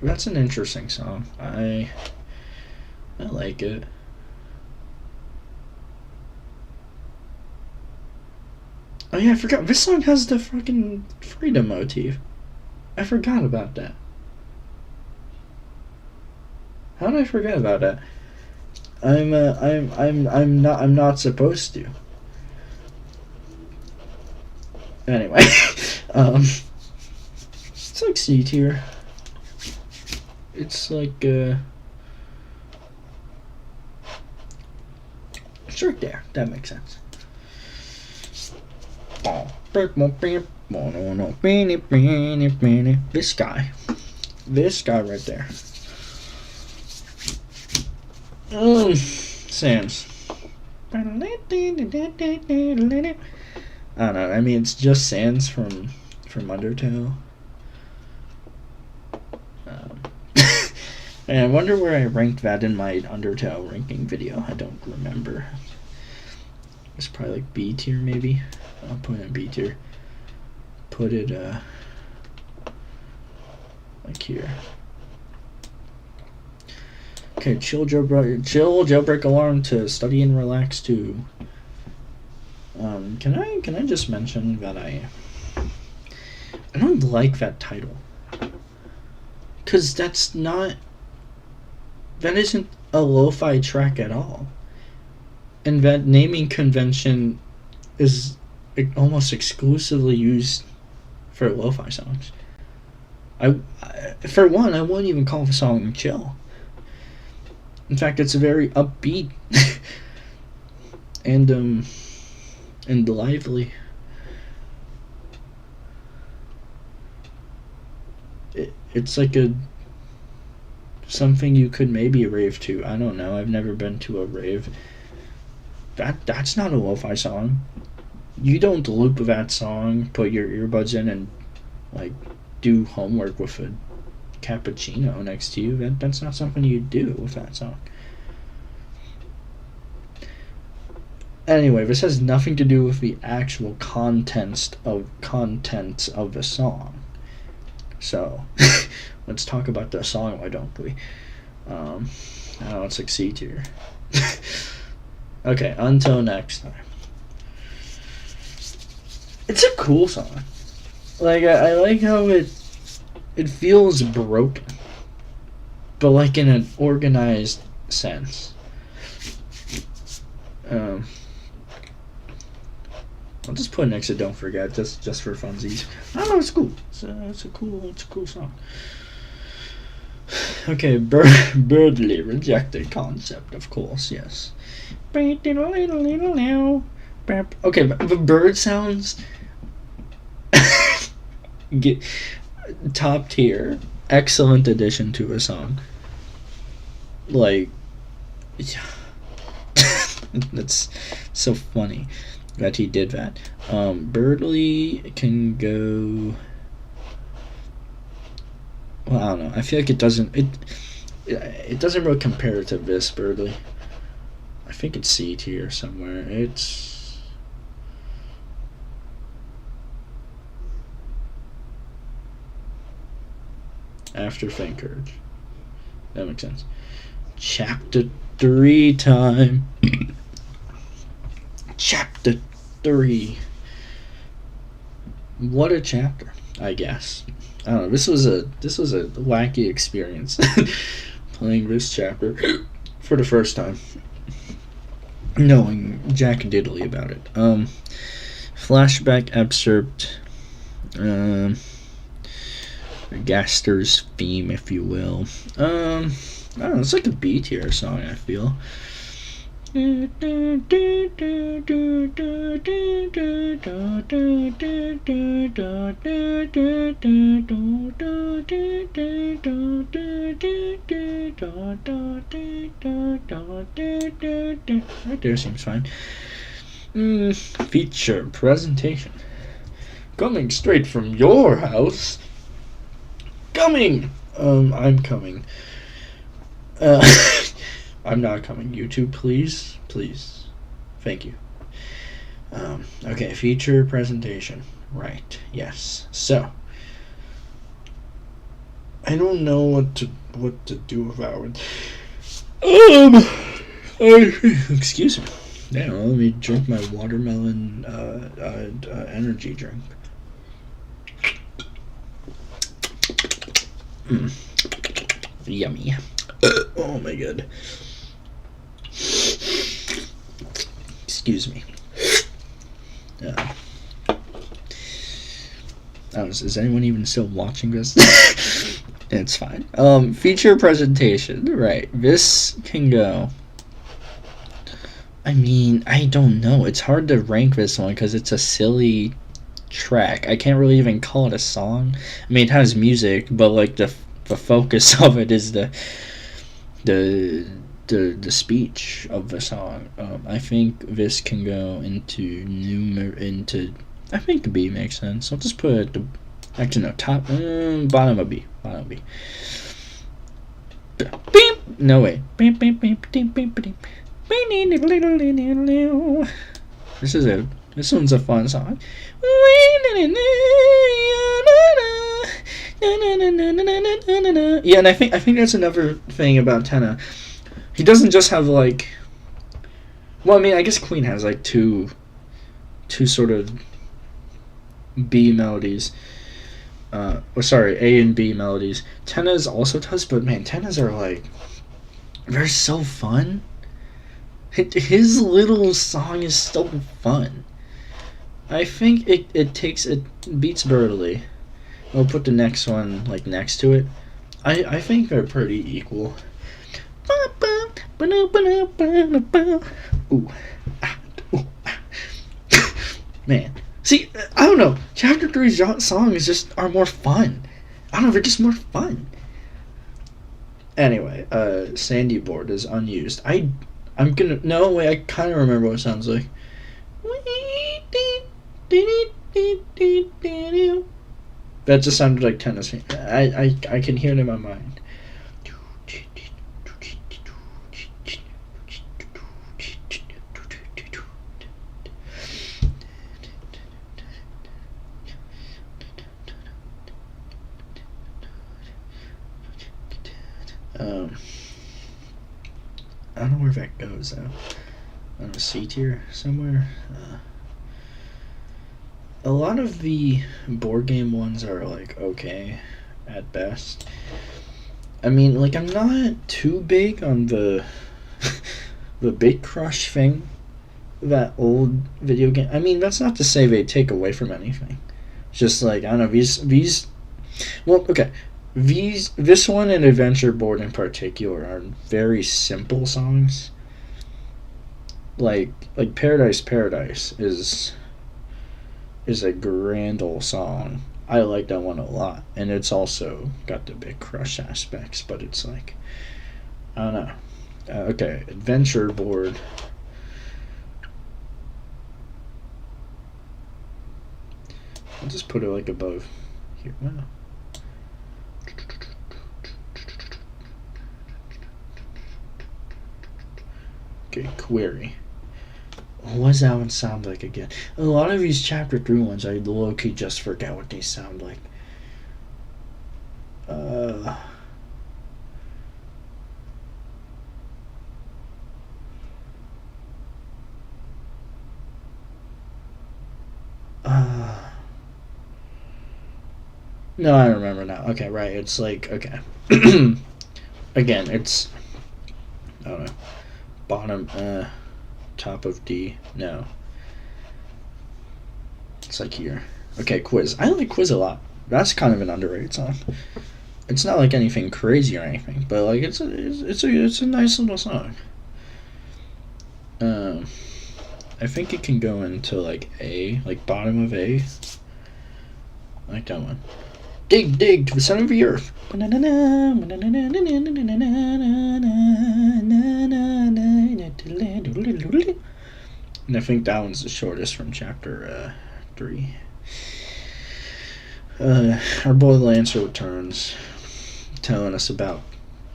That's an interesting song. I like it. Oh yeah, I forgot. This song has the fucking freedom motif. I forgot about that. How did I forget about that? I'm not supposed to. Anyway, it's like C tier. It's like it's right there. That makes sense. This guy right there. Sans. I don't know. I mean, it's just Sans from Undertale. And I wonder where I ranked that in my Undertale ranking video. I don't remember. It's probably like B tier, maybe. I'll put it in B tier. Put it like here. Okay, chill jailbreak alarm to study and relax to. Can I just mention that I don't like that title, because that's not that isn't a lo-fi track at all. And that naming convention is almost exclusively used for lo-fi songs. For one, I wouldn't even call the song chill. In fact, it's very upbeat and lively. It's like a something you could maybe rave to. I don't know. I've never been to a rave. That's not a lo-fi song. You don't loop that song, put your earbuds in, and like do homework with a cappuccino next to you. That's not something you do with that song. Anyway, this has nothing to do with the actual contents of the song. So let's talk about the song. Why don't we? I don't know. It's like C tier. Okay, until next time. It's a cool song. Like I like how it feels broken, but like in an organized sense. I'll just put it next to "Don't Forget" just for funsies. I don't know. It's cool. It's a cool song. Okay, Birdly rejected concept, of course. Yes. Okay, the bird sounds get top tier, excellent addition to a song. Like, yeah. That's so funny that he did that. Birdly can go. Well, I don't know. I feel like it doesn't really compare to this Birdly. I think it's C tier somewhere. It's after Faint Courage. That makes sense. Chapter 3 time. Chapter 3. What a chapter, I guess. I don't know. This was a wacky experience playing this chapter for the first time, knowing Jack Diddley about it. Flashback excerpt. Gaster's theme, if you will. I don't know. It's like a B tier song, I feel. There seems fine. Feature presentation. Coming straight from your house. Coming! I'm coming. I'm not coming. YouTube, please. Please. Thank you. Okay, feature presentation. Right. Yes. So, I don't know what to do about it. Excuse me. Yeah, let me drink my watermelon energy drink. Yummy. Oh my god. Excuse me. Is anyone even still watching this? It's fine. Feature presentation. Right. This can go. I mean, I don't know. It's hard to rank this one because it's a silly track. I can't really even call it a song. I mean, it has music, but like the focus of it is the speech of the song. I think this can go into I think B makes sense. I'll just put it at the actually no bottom of B. Beep. No way. Beep, beep, beep, beep, beep, beep. This one's a fun song. Yeah, and I think that's another thing about Tenna. He doesn't just have like. Well, I mean, I guess Queen has like two sort of B melodies. A and B melodies. Tenna's also does, but man, Tenna's are like they're so fun. His little song is so fun. I think it beats Brutally. We'll put the next one like next to it. I think they're pretty equal. Ooh. Man. See, I don't know. Chapter 3's songs just are more fun. I don't know, they're just more fun. Anyway, Sandy Board is unused. I'm gonna... No, wait, I kind of remember what it sounds like. That just sounded like tennis. I can hear it in my mind. I don't know where that goes though. On a C tier somewhere. A lot of the board game ones are like okay at best. I mean, like, I'm not too big on the the Big Crush thing, that old video game. I mean, that's not to say they take away from anything. It's just like, I don't know, these well, okay, this one and Adventure Board in particular are very simple songs. Like Paradise Paradise is a grand old song. I like that one a lot, and it's also got the Big Crush aspects, but it's like, I don't know. Okay, Adventure Board. I'll just put it like above here. Wow. Okay, Query. What does that one sound like again? A lot of these chapter 3 ones, I low-key just forget what they sound like. No, I remember now. Okay, right. It's like, okay. Again, it's, I don't know, bottom, top of D. No. It's like here. Okay, Quiz. I like Quiz a lot. That's kind of an underrated song. It's not like anything crazy or anything, but like it's a nice little song. I think it can go into like A, like bottom of A. I like that one. Dig, dig to the center of the earth. And I think that one's the shortest from chapter 3. Our boy Lancer returns, telling us about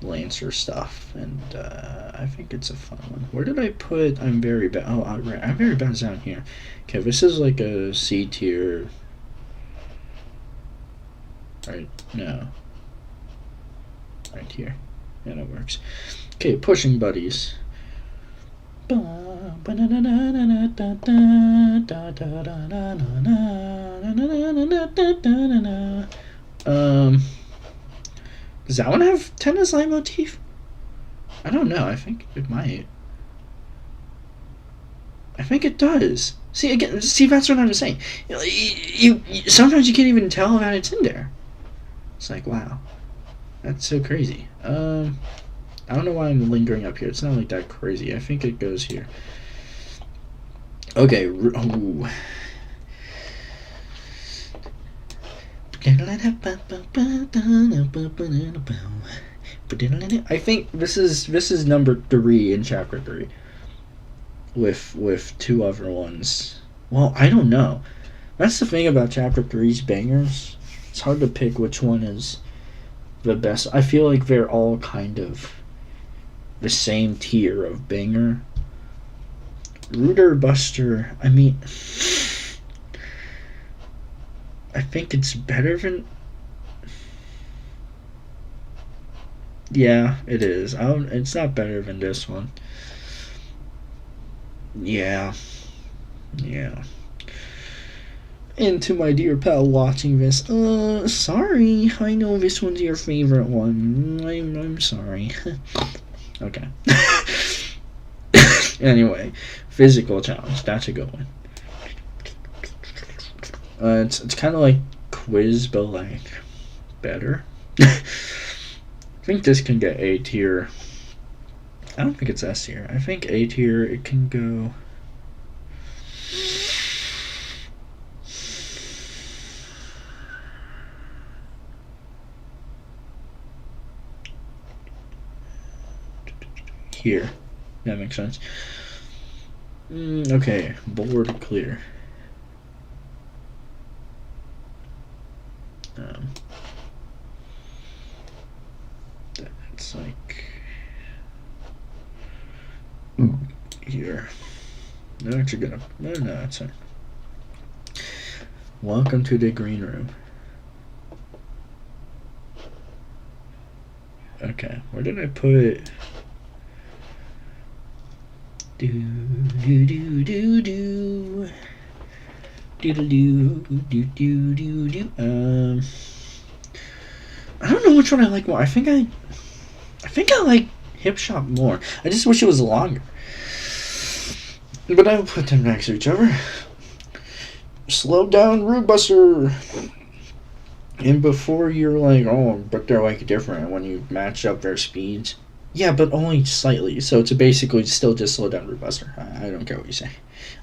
Lancer stuff, and I think it's a fun one. Where did I put I'm Very Bad? Oh, right. I'm Very Bad's down here. Okay, this is like a C tier. Right, no. Right here. Yeah, that works. Okay, Pushing Buddies. Does that one have tennis leitmotif? I don't know. I think it might. I think it does. See, again, that's what I'm saying. You sometimes you can't even tell that it's in there. It's like, wow, that's so crazy. I don't know why I'm lingering up here. It's not like that crazy. I think it goes here. Okay. Ooh. I think this is number 3 in chapter 3. With 2 other ones. Well, I don't know. That's the thing about chapter 3's bangers. It's hard to pick which one is the best. I feel like they're all kind of the same tier of banger. Rooter Buster, I mean, I think it's better than... Yeah, it is. It's not better than this one. Yeah. And to my dear pal watching this, sorry. I know this one's your favorite one. I'm sorry. Okay. Anyway, physical challenge. That's a good one. It's kind of like quiz, but like better. I think this can get A tier. I don't think it's S tier. I think A tier. It can go. Here. That makes sense. Okay, board clear. That's like here. No, actually gonna. No, that's fine. Welcome to the green room. Okay, where did I put? Do do do do do do do do do do do. I don't know which one I like more. I think I like Hip Shop more. I just wish it was longer. But I'll put them next to each other. Slow down, Root Buster. And before you're like, oh, but they're like different when you match up their speeds. Yeah, but only slightly. So it's basically still just slow down, Root Buster. I don't care what you say.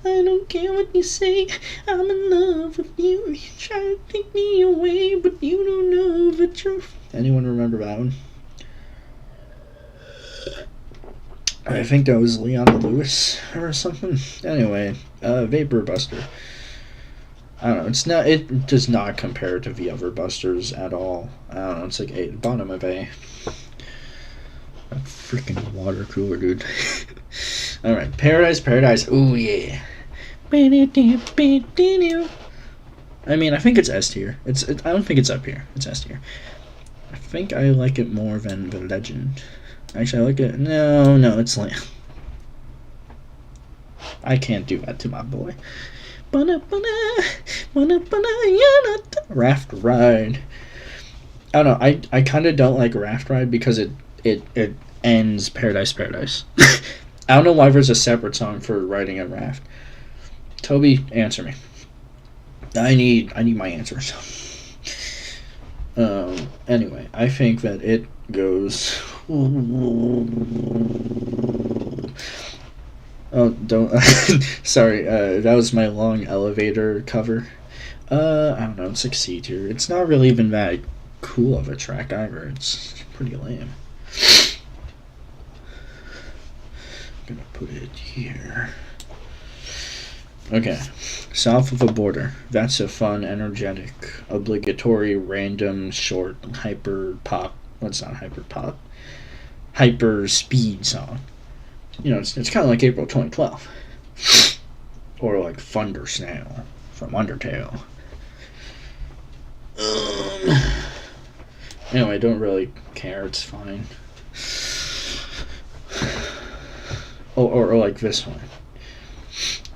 I don't care what you say. I'm in love with you. You try to take me away, but you don't know the truth. Anyone remember that one? I think that was Leon Lewis or something. Anyway, Vapor Buster. I don't know. It's not. It does not compare to the other Busters at all. I don't know. It's like A, bottom of A. A freaking water cooler, dude. All right, Paradise. Ooh yeah. I mean, I think it's S tier. I don't think it's up here. It's S tier. I think I like it more than the Legend. Actually, I like it. No, it's like. I can't do that to my boy. Raft Ride. I don't know. I kind of don't like Raft Ride because it ends Paradise. I don't know why there's a separate song for riding a raft. Toby, answer me. I need my answers. Anyway, I think that it goes. Oh, don't. Sorry, that was my long elevator cover. I don't know. It's like C tier. It's not really even that cool of a track either. It's pretty lame. I'm gonna put it here. Okay, South of the Border. That's a fun, energetic, obligatory, random, short, hyper pop. What's not hyper pop? Hyper speed song. You know, it's kind of like April 2012. Or like Thunder Snail from Undertale. Anyway, I don't really care. It's fine. Or like this one.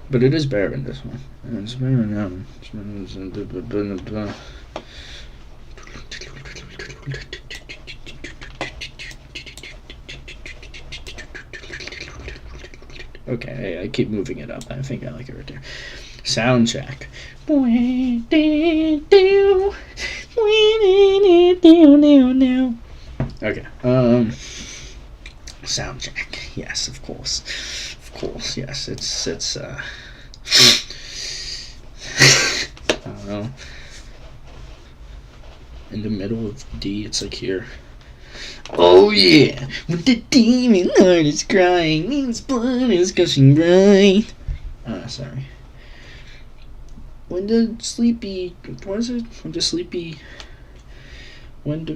But it is better than this one. And it's better than that one. Okay, I keep moving it up. I think I like it right there. Sound check. Okay. Sound check. Yes, of course. Yes, it's I don't know. In the middle of D, it's like here. Oh yeah, when the demon heart is crying, its blood is gushing bright. Sorry. When the sleepy, what is it? When the sleepy, and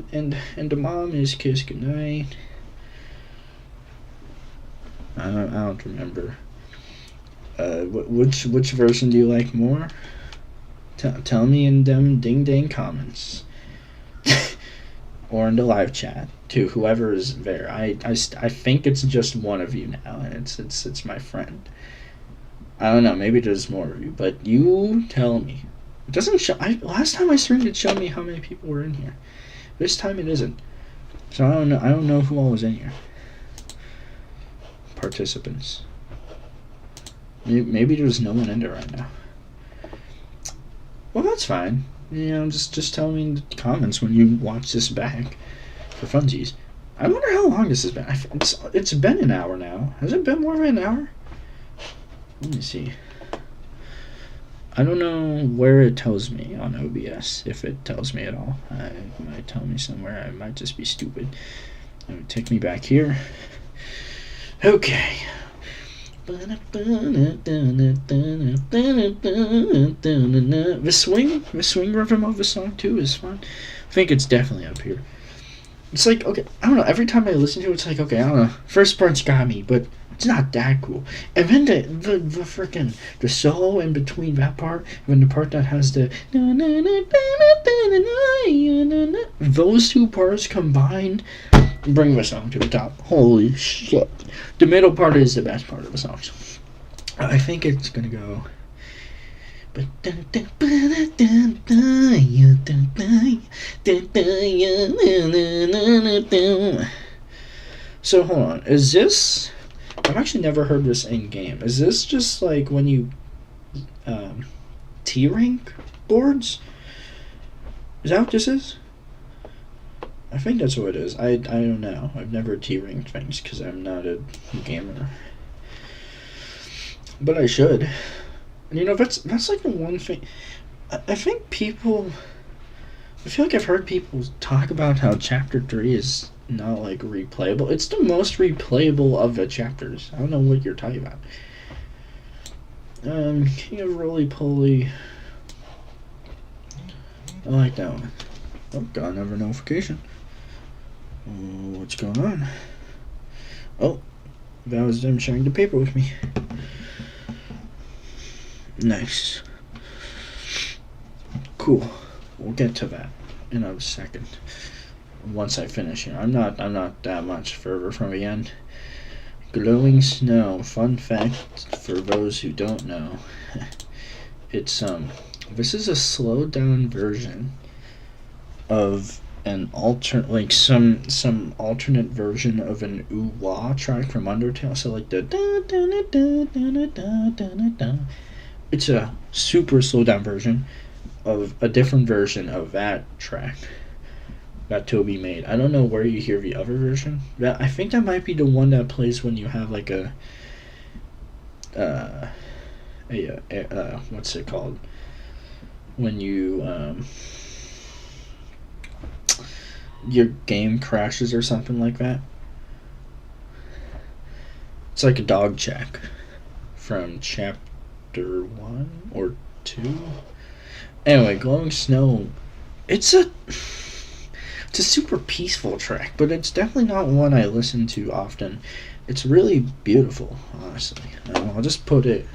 the mom is kissed goodnight. I don't remember. Which version do you like more? Tell me in them ding dang comments. Or in the live chat to whoever is there. I think it's just one of you now, and it's my friend. I don't know, maybe there's more of you, but you tell me. It doesn't show. Last time I streamed, it showed me how many people were in here. This time it isn't. So I don't know who all was in here. participants. Maybe there's no one in there right now. Well, that's fine. You know, just tell me in the comments when you watch this back for funsies. I wonder how long this has been. It's been an hour now. Has it been more than an hour? Let me see. I don't know where it tells me on OBS, if it tells me at all. It might tell me somewhere. I might just be stupid. It would take me back here. Okay. The swing rhythm of the song too is fun. I think it's definitely up here. It's like, okay, I don't know, every time I listen to it, it's like, okay, I don't know, first part's got me, but it's not that cool. And then the freaking, the solo in between that part, and the part that has the, those two parts combined bring the song to the top. Holy shit. The middle part is the best part of the song. I think it's gonna go. So hold on, is this? I've actually never heard this in game. Is this just like when you T-rank boards? Is that what this is? I think that's what it is. I don't know. I've never T-ranked things because I'm not a gamer. But I should. And you know, that's like the one thing. I think people. I feel like I've heard people talk about how Chapter 3 is not like replayable. It's the most replayable of the chapters. I don't know what you're talking about. King of Roly Poly. I like that one. Oh, got another notification. What's going on? Oh, that was them sharing the paper with me. Nice. Cool. We'll get to that in a second. Once I finish here. I'm not that much further from the end. Glowing snow. Fun fact for those who don't know. It's this is a slowed down version of an some alternate version of an ooh-wah track from Undertale. So like the it's a super slowed down version of a different version of that track that Toby made. I don't know where you hear the other version. I think that might be the one that plays when you have like a what's it called? When you your game crashes or something like that. It's like a dog check from chapter 1 or 2. Anyway, Glowing Snow. It's a super peaceful track, but it's definitely not one I listen to often. It's really beautiful, honestly. I'll just put it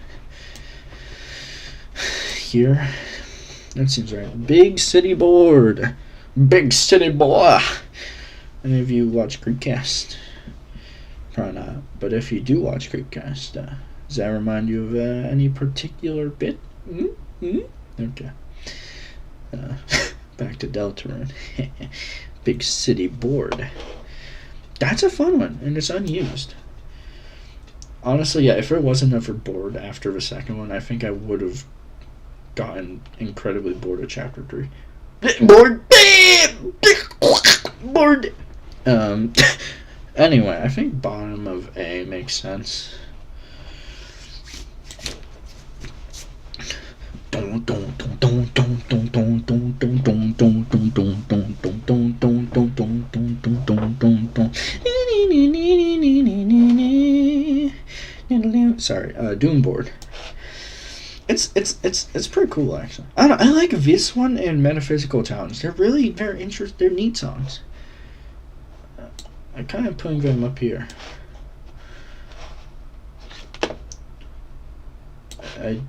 here. That seems right. Big City Board. Big City Boy. Any of you watch Creepcast? Probably not. But if you do watch Creepcast, does that remind you of any particular bit? Okay. Back to Deltarune. Big City Board. That's a fun one, and it's unused. Honestly, yeah, if there was another board after the second one, I think I would have gotten incredibly bored of Chapter 3. Bored! Bored! Anyway, I think bottom of A makes sense. Sorry, Doom Board. It's pretty cool actually. I like this one and Metaphysical Challenge. They're interesting. They're neat songs. I'm kind of putting them up here. I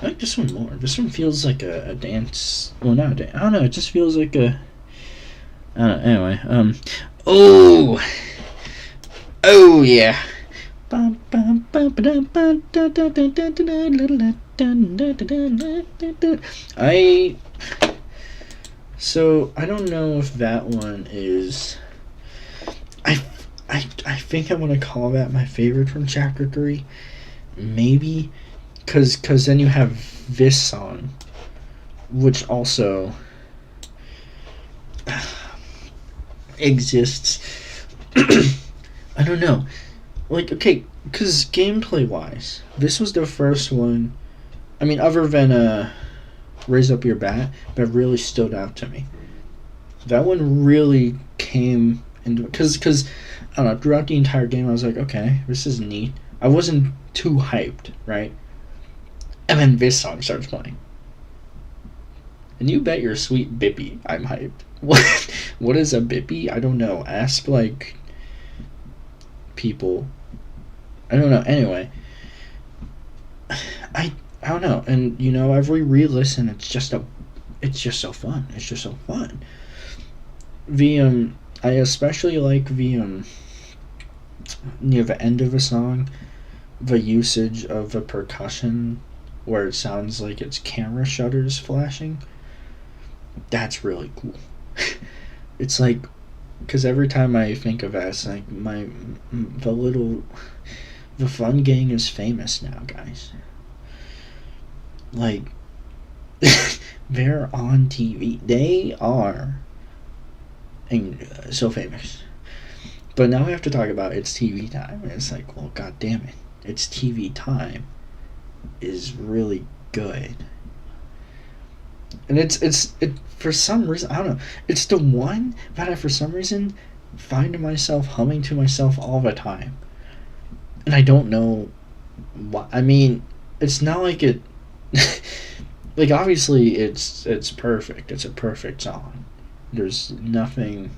like this one more. This one feels like a dance. Well, not a dance. I don't know. It just feels like a. I don't know. Anyway, oh yeah. So I don't know if that one is. I think I'm gonna call that my favorite from Chapter 3. Maybe. Cause then you have this song, which also exists. I don't know. Like, okay, because gameplay wise, this was the first one. I mean, other than Raise Up Your Bat, that really stood out to me. That one really came into, because I don't know, throughout the entire game I was like, okay, this is neat. I wasn't too hyped, right? And then this song starts playing. And you bet your sweet bippy I'm hyped. What is a bippy? I don't know. Ask, like, people. I don't know. Anyway, I don't know. And, you know, every re-listen, it's just so fun. It's just so fun. I especially like near the end of a song, the usage of the percussion where it sounds like it's camera shutters flashing. That's really cool. It's like, because every time I think of that, it's like the Fun Gang is famous now, guys. Like, they're on TV. They are so famous. But now we have to talk about It's TV Time. And it's like, well, god damn it. It's TV Time is really good. And it for some reason, I don't know. It's the one that I, for some reason, find myself humming to myself all the time. And I don't know why. I mean, it's not like it... like, obviously, it's perfect. It's a perfect song. There's nothing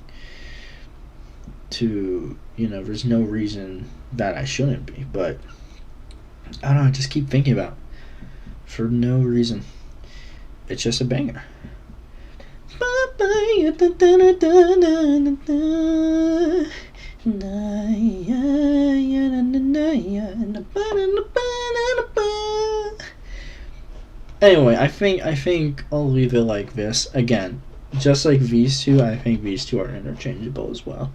to... You know, there's no reason that I shouldn't be. But, I don't know, I just keep thinking about it. For no reason. It's just a banger. Anyway, I think I'll leave it like this. Again, just like these two, I think these two are interchangeable as well.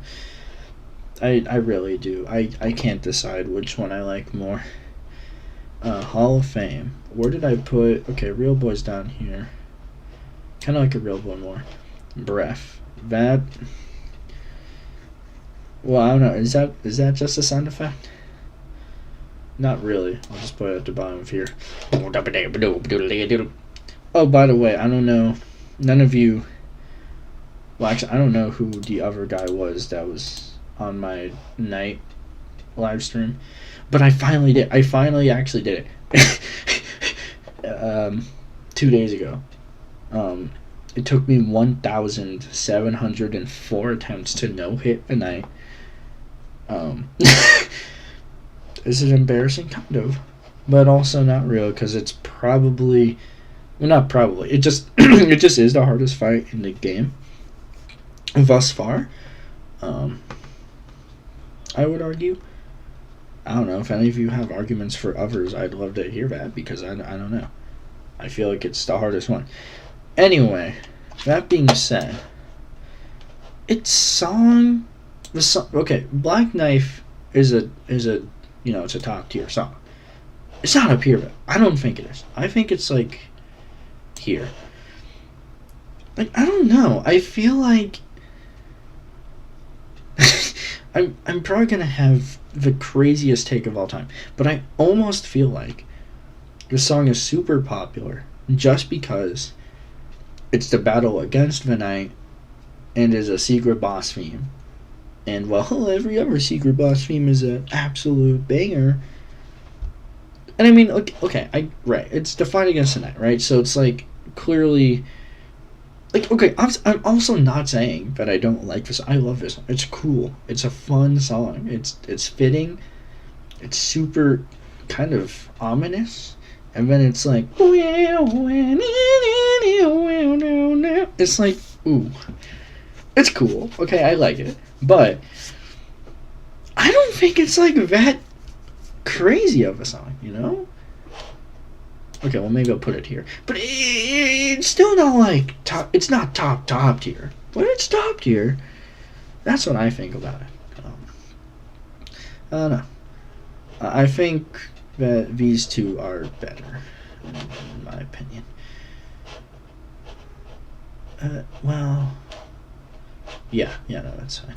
I really do. I can't decide which one I like more. Hall of Fame. Where did I put... Okay, Real Boy's down here. Kind of like a Real Boy more. Breath. That... Well, I don't know. Is that just a sound effect? Not really. I'll just put it at the bottom of here. Oh, by the way, I don't know. None of you... Well, actually, I don't know who the other guy was that was on my night live stream. But I finally did. I finally actually did it. 2 days ago. It took me 1,704 attempts to no-hit the night. Is it embarrassing? Kind of. But also not real, because it's probably... Well, not probably. It just it just is the hardest fight in the game. Thus far. I would argue. I don't know if any of you have arguments for others. I'd love to hear that, because I don't know. I feel like it's the hardest one. Anyway, that being said, okay, Black Knife is a you know, it's a top tier song. It's not up here, but I don't think it is. I think it's like here. Like, I don't know. I feel like I'm probably gonna have the craziest take of all time, but I almost feel like this song is super popular just because it's the battle against the night and is a secret boss theme. And well, every other secret boss theme is an absolute banger. And I mean, okay, right, it's the fight against the night, right? So it's like clearly, like, okay, I'm also not saying that I don't like this. I love this song. It's cool. It's a fun song. It's fitting. It's super kind of ominous. And then it's like, it's like, ooh. It's cool. Okay, I like it. But I don't think it's like that crazy of a song, you know? Okay, well, maybe I'll put it here. But it's still not like top. It's not top tier. But it's top tier. That's what I think about it. I don't know. I think that these two are better, in my opinion. Well, yeah, no, that's fine.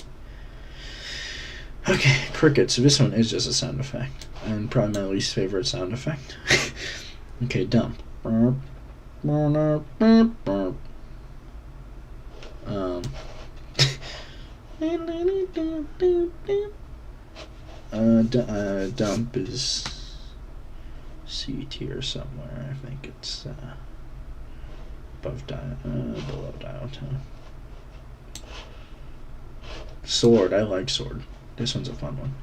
Okay, crickets. This one is just a sound effect, and probably my least favorite sound effect. Okay, dumb. Dump is C tier somewhere. I think it's below dial tone. Sword, I like sword. This one's a fun one.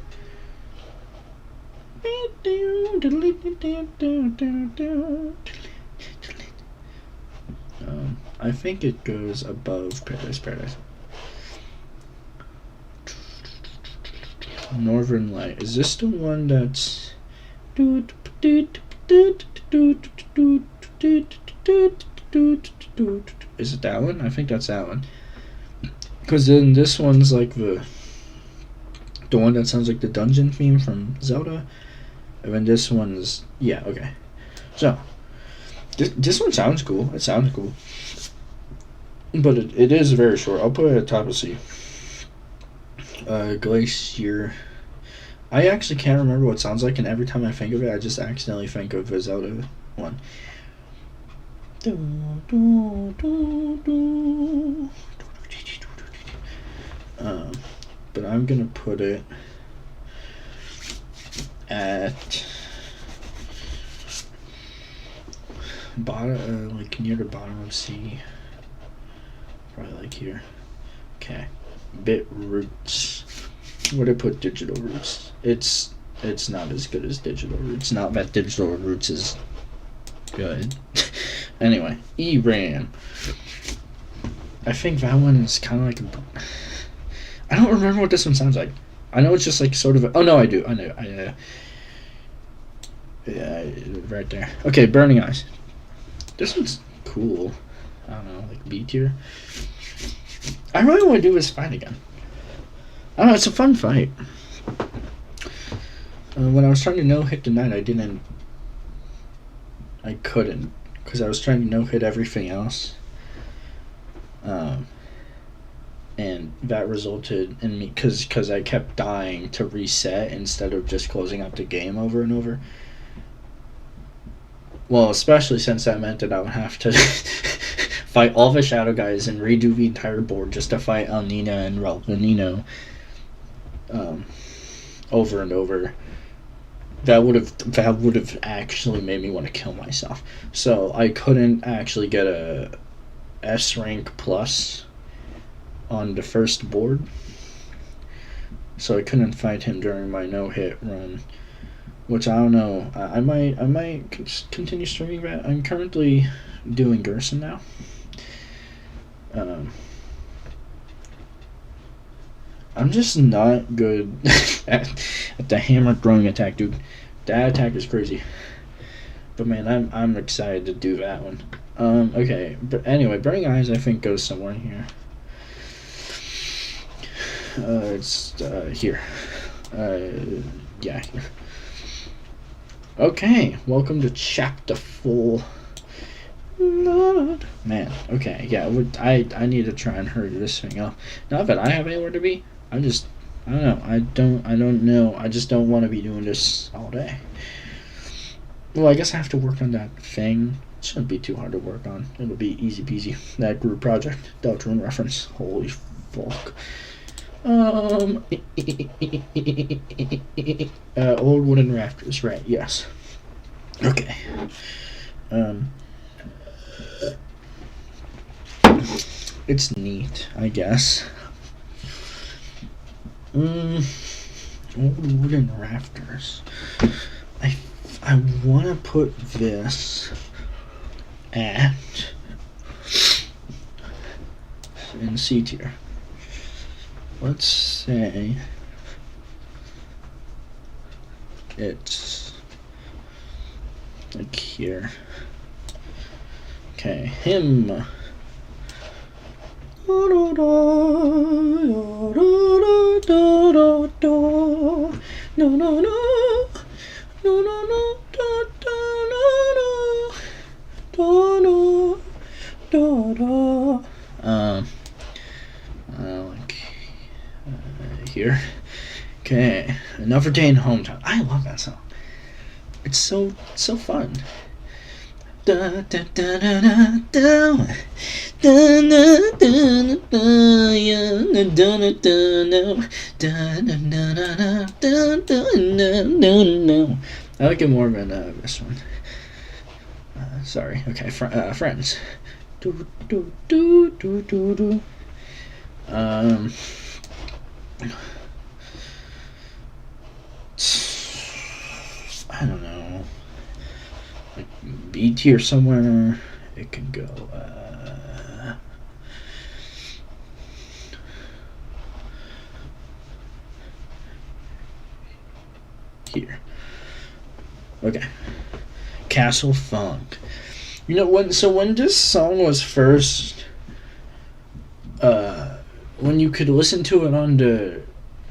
I think it goes above Paradise. Northern Light. Is this the one that's... Is it that one? I think that's that one. Because then this one's like the one that sounds like the dungeon theme from Zelda. And then this one's... Yeah, okay. So, this one sounds cool. It sounds cool. But it is very short. I'll put it at top of C. Glacier. I actually can't remember what it sounds like, and every time I think of it, I just accidentally think of the Zelda one. But I'm gonna put it at bottom, like near the bottom of C. Probably like here. Okay. Bit roots. Where to put digital roots? It's not as good as digital roots. Not that digital roots is good. Anyway, ERAM. I think that one is kind of like I don't remember what this one sounds like. I know it's just like sort of. Oh no, I do. I know. Yeah, right there. Okay, Burning Eyes. This one's cool. I don't know, like B tier. I really want to do this fight again. I don't know, it's a fun fight. When I was trying to no-hit the knight, I couldn't. Because I was trying to no-hit everything else. And that resulted in me... Because I kept dying to reset instead of just closing out the game over and over. Well, especially since that meant that I would have to... fight all the shadow guys and redo the entire board just to fight Alnina and Ralphanino over and over. That would have actually made me want to kill myself. So I couldn't actually get a S rank plus on the first board. So I couldn't fight him during my no-hit run. Which I don't know. I might continue streaming that. I'm currently doing Gerson now. I'm just not good at the hammer throwing attack, dude. That attack is crazy. But man, I'm excited to do that one. Okay, but anyway, Burning Eyes I think goes somewhere in here. It's here. Yeah, here. Okay, welcome to chapter 4. Lord. Man, okay, yeah, I need to try and hurry this thing up. Not that I have anywhere to be. I don't know. I don't know. I just don't want to be doing this all day. Well, I guess I have to work on that thing. It shouldn't be too hard to work on. It'll be easy peasy. That group project. deltarune reference. Holy fuck. Old wooden rafters, right, yes. Okay. It's neat, I guess. Old wooden rafters. I want to put this at in C tier. Let's say it's like here. Okay, him. No, no, no. No, no, no. Da, da, no, no. Da, da, da. Like here. Okay, enough for Jane Hometown. I love that song. It's so fun. Da, da, da, da, da, da. Da, da, da, da, yeah. Da, da, da, da, da, da, da, da. I like it more than this one. Sorry. Okay, Friends. Do, do, do, do, do, do. I don't know. Like B tier somewhere. It can go. Here. Okay. Castle Funk. You know when this song was first when you could listen to it on the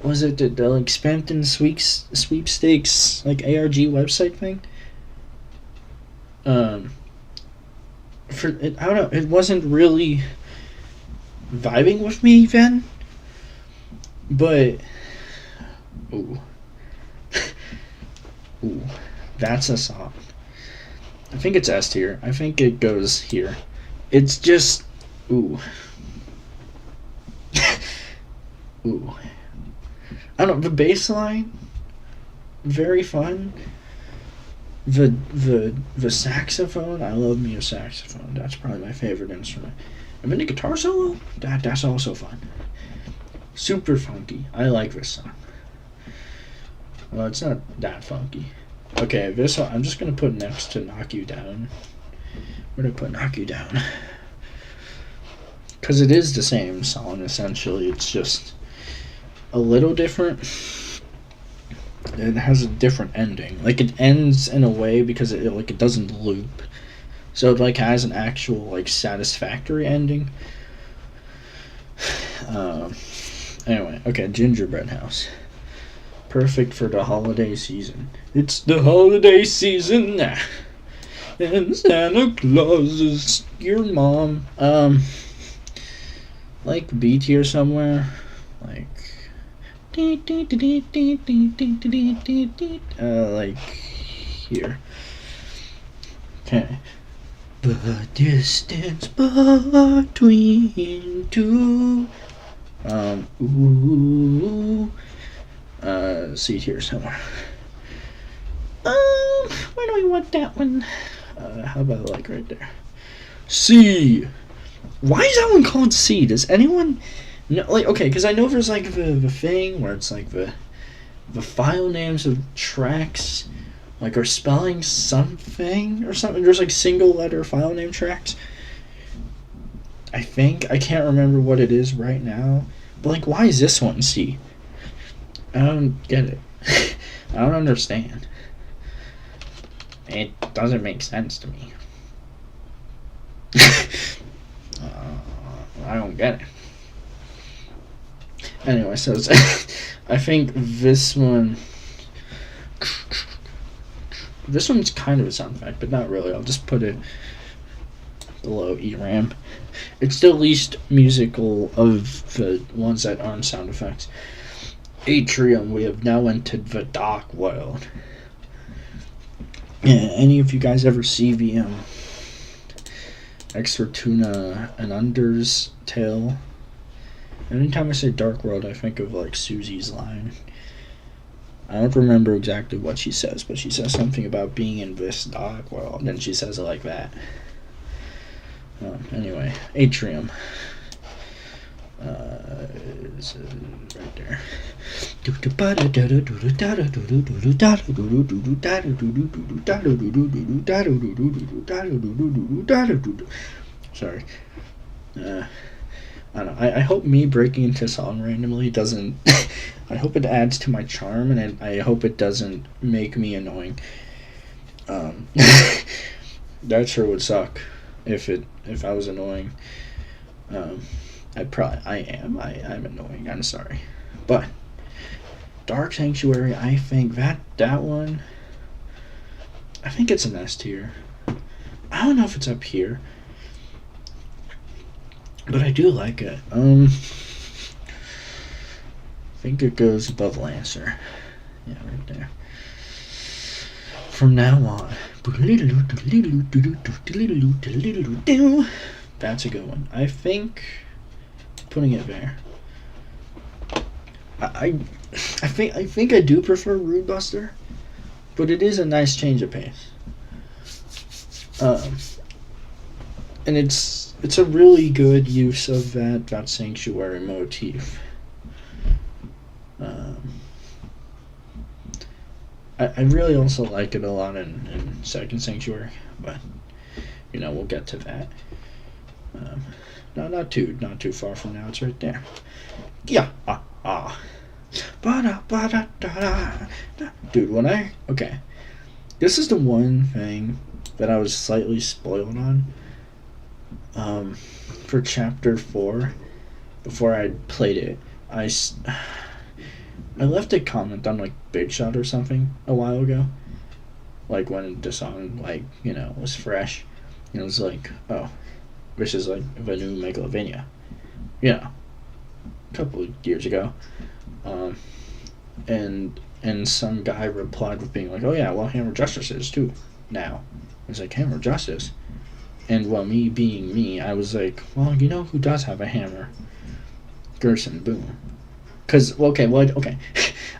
was it the like Spampton sweepstakes like ARG website thing? For it, I don't know, it wasn't really vibing with me then. But ooh. Ooh, that's a song. I think it's S tier. I think it goes here. It's just ooh. Ooh. I don't know, the bass line very fun. The saxophone, I love me a saxophone. That's probably my favorite instrument. And then the guitar solo, that's also fun. Super funky. I like this song. Well, it's not that funky. Okay, this one, I'm just gonna put next to Knock You Down. Where do I put Knock You Down? Because it is the same song essentially. It's just a little different. It has a different ending. Like it ends in a way because it doesn't loop. So it like has an actual like satisfactory ending. Anyway, okay, Gingerbread House. Perfect for the holiday season. It's the holiday season, and Santa Claus is your mom. Like B tier somewhere, like like here. Okay. The distance between two. Ooh. C tier somewhere. Where do we want that one? How about like right there? C. Why is that one called C? Does anyone know? Like, okay, because I know there's like the thing where it's like the file names of tracks like are spelling something or something. There's like single letter file name tracks. I think I can't remember what it is right now. But like, why is this one C? I don't get it. I don't understand. It doesn't make sense to me. I don't get it. Anyway, so it's I think this one's kind of a sound effect, but not really. I'll just put it below ERAM. It's the least musical of the ones that aren't sound effects. Atrium, we have now entered the dark world. Yeah, any of you guys ever see the Extra Tuna and Under's Tale? Anytime I say dark world, I think of like Susie's line. I don't remember exactly what she says, but she says something about being in this dark world, and she says it like that. Anyway, Atrium. Is right there. Sorry. I don't know. I hope me breaking into song randomly doesn't. I hope it adds to my charm, and I hope it doesn't make me annoying. That sure would suck if I was annoying. I'm annoying. I'm sorry, but Dark Sanctuary, I think that one, I think it's an S tier. I don't know if it's up here, but I do like it. I think it goes above Lancer. Yeah, right there. From now on. That's a good one. I think putting it there. I think I do prefer Rude Buster, but it is a nice change of pace. And it's a really good use of that Sanctuary motif. I really also like it a lot in Second Sanctuary, but we'll get to that. No, not too far from now. It's right there. Yeah. Dude, this is the one thing that I was slightly spoiled on. For chapter 4, before I played it, I left a comment on like Big Shot or something a while ago, like when the song was fresh. It was like, oh, this is like the new Megalovania, a couple of years ago. And some guy replied with being like, oh yeah, well, Hammer Justice is too now. I was like, Hammer Justice? And well, me being me, I was like, well, who does have a hammer? Gerson, boom. Because, okay.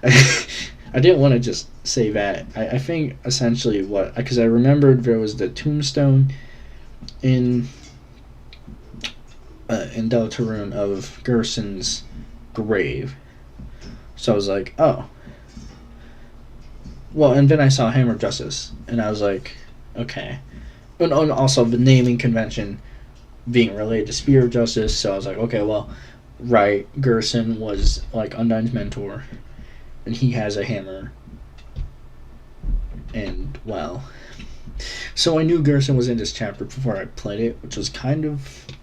I didn't want to just say that. I think essentially because I remembered there was the tombstone in deltarune of Gerson's grave. So I was like, oh. Well, and then I saw Hammer of Justice, and I was like, okay. And also the naming convention being related to Spear of Justice, so I was like, okay, well, right, Gerson was like Undyne's mentor, and he has a hammer. And, well, so I knew Gerson was in this chapter before I played it, which was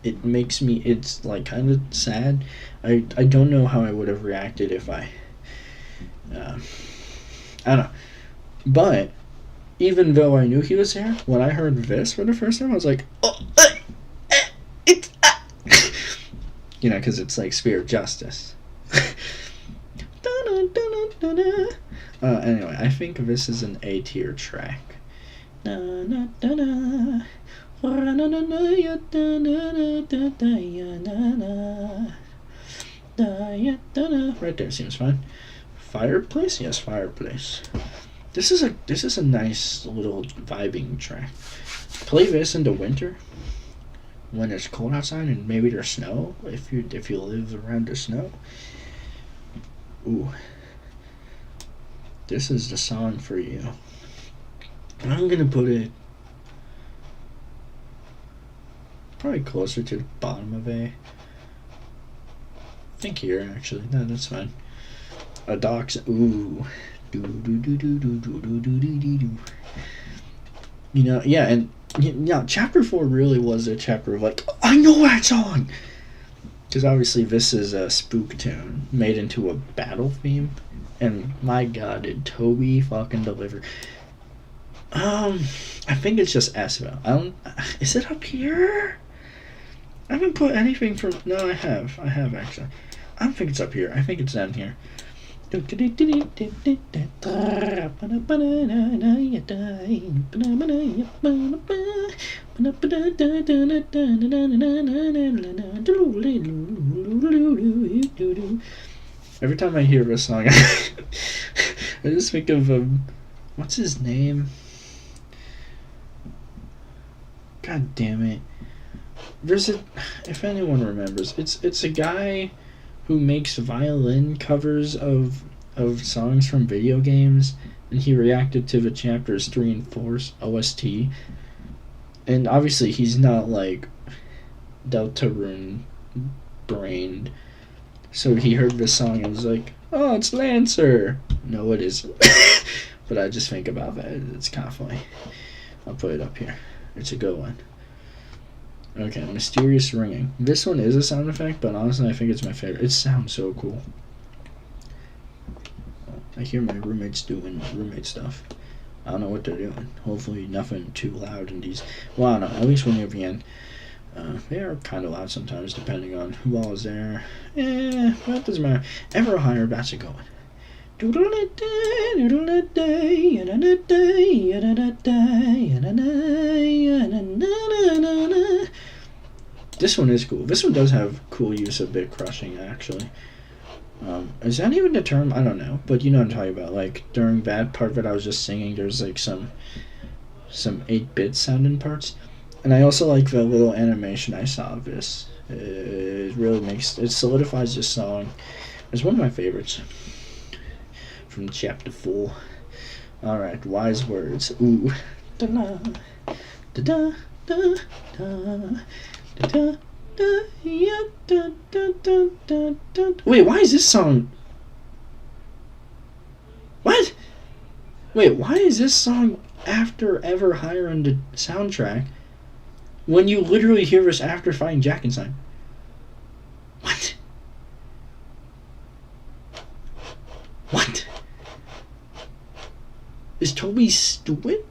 it's like kind of sad. I don't know how I would have reacted if I don't know. But even though I knew he was here, when I heard this for the first time, I was like, oh, it's because it's like Spear of Justice. Anyway, I think this is an A tier track. Right there seems fine. Fireplace? Yes, Fireplace. This is a nice little vibing track. Play this in the winter when it's cold outside and maybe there's snow if you live around the snow. Ooh. This is the song for you. And I'm gonna put it probably closer to the bottom of A. I think here actually. No, that's fine. A doc's ooh. Yeah, and chapter 4 really was a chapter of like, oh, I know that song! Because obviously this is a spook tune made into a battle theme, and my god, did Toby fucking deliver. I think it's just S though. Is it up here? I haven't put anything from, no, I have actually. I don't think it's up here, I think it's down here. Every time I hear this song, I just think of what's his name? God damn it! If anyone remembers, it's a guy who makes violin covers of songs from video games, and he reacted to the chapters 3 and 4's OST. And obviously he's not like deltarune brained, so he heard this song and was like, oh, it's Lancer. No, it isn't. But I just think about that, it's kind of funny. I'll put it up here. It's a good one. Okay, Mysterious Ringing. This one is a sound effect, but honestly I think it's my favorite. It sounds so cool. I hear my roommates doing roommate stuff. I don't know what they're doing. Hopefully nothing too loud in these. Well, I don't know. At least when you're being, they are kind of loud sometimes, depending on who all is there. Well, it doesn't matter. Ever higher, that's a going. This one is cool. This one does have cool use of bit crushing, actually. Is that even the term? I don't know, but you know what I'm talking about. Like during that part of it, I was just singing. There's like some 8-bit sounding parts, and I also like the little animation I saw of this. It really it solidifies this song. It's one of my favorites from chapter 4. All right, wise words. Ooh, da da da da da da da. Wait, why is this song? What? Wait, why is this song after Ever Higher on the soundtrack when you literally hear this after fighting Jackenstein? What? What? Is Toby stupid?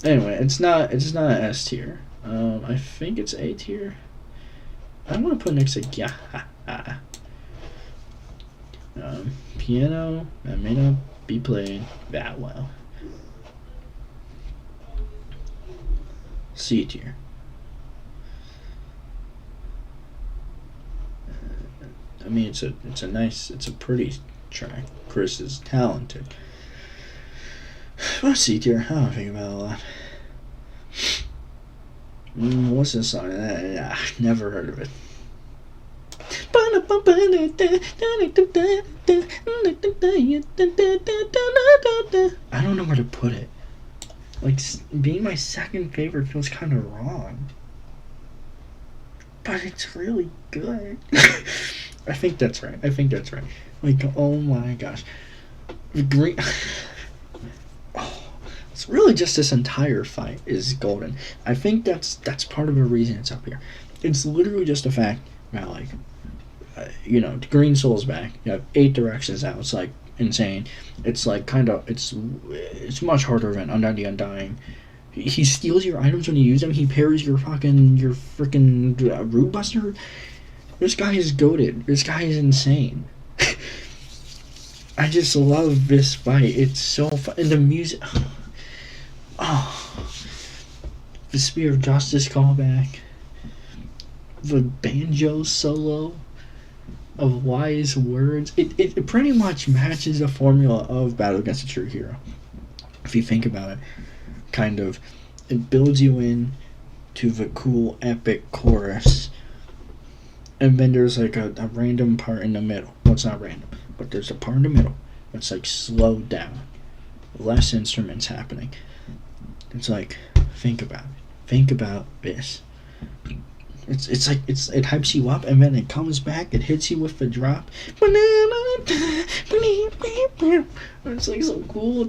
Anyway, it's not an S tier. I think it's A tier. I want to put next to yeah. Piano that may not be played that well. C tier. I mean, it's a pretty track. Chris is talented. Well, C tier. I don't think about it a lot. What's this song? Never heard of it. I don't know where to put it. Like, being my second favorite feels kind of wrong. But it's really good. I think that's right. Like, oh my gosh. The green... It's really just this entire fight is golden. I think that's part of the reason it's up here. It's literally just the fact that, like, the Green Soul's back. You have 8 directions now. It's like insane. It's like it's much harder than Undying the Undying. He steals your items when you use them. He parries your freaking Root Buster. This guy is goated. This guy is insane. I just love this fight. It's so fun. And the music. Oh, the Spear of Justice callback, the banjo solo of wise words. It pretty much matches the formula of Battle Against a True Hero. If you think about it, kind of, it builds you in to the cool epic chorus, and then there's like a random part in the middle. Well, it's not random, but there's a part in the middle that's like slowed down, less instruments happening. It's like, think about it. Think about this. It hypes you up, and then it comes back. It hits you with the drop. It's like so cool.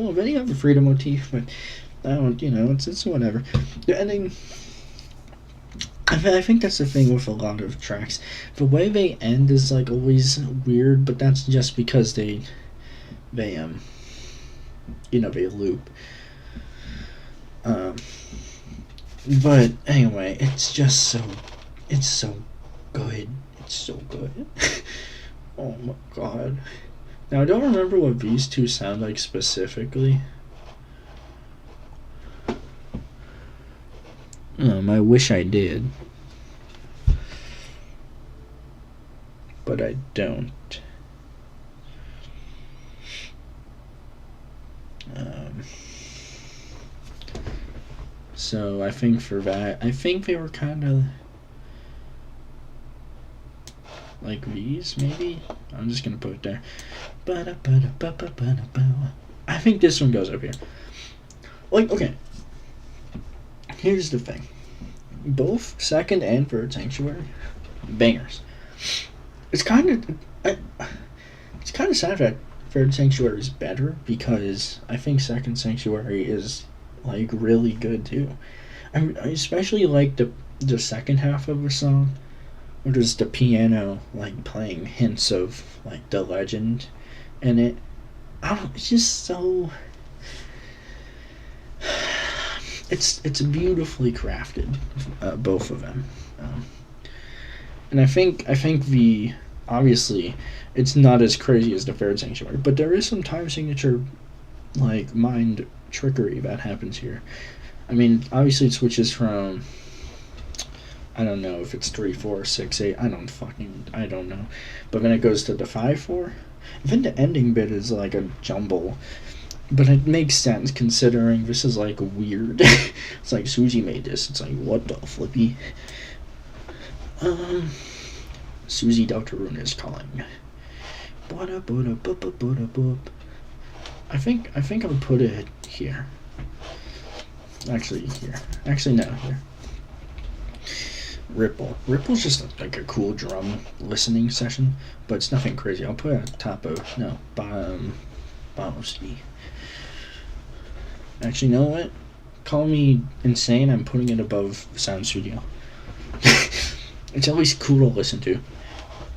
And then you have the freedom motif, but I don't. It's whatever. The ending. I think that's the thing with a lot of tracks. The way they end is like always weird, but that's just because they loop. But anyway, it's so good. It's so good. Oh my god. Now I don't remember what these two sound like specifically. I wish I did. But I don't. So I think for that, they were kind of like these, maybe? I'm just going to put it there. I think this one goes up here. Like, okay. Here's the thing. Both second and third Sanctuary, bangers. It's kind of sad that third Sanctuary is better, because I think second Sanctuary is like really good too. I especially like the second half of the song, where there's the piano like playing hints of like the legend in it. I don't. It's just so. It's beautifully crafted, both of them, and I think the obviously it's not as crazy as the Third Sanctuary, but there is some time signature like mind trickery that happens here. I mean, obviously it switches from I don't know if it's 3/4, 6/8. I don't know, but then it goes to the 5/4. Then the ending bit is like a jumble. But it makes sense considering this is like weird. It's like Susie made this. It's like what the flippy. Susie deltarune is calling. I think I'll put it here. Actually here. Actually no here. Ripple. Ripple's just like a cool drum listening session, but it's nothing crazy. I'll put it at top of bottom of C. Actually, you know what? Call me insane. I'm putting it above Sound Studio. It's at least cool to listen to.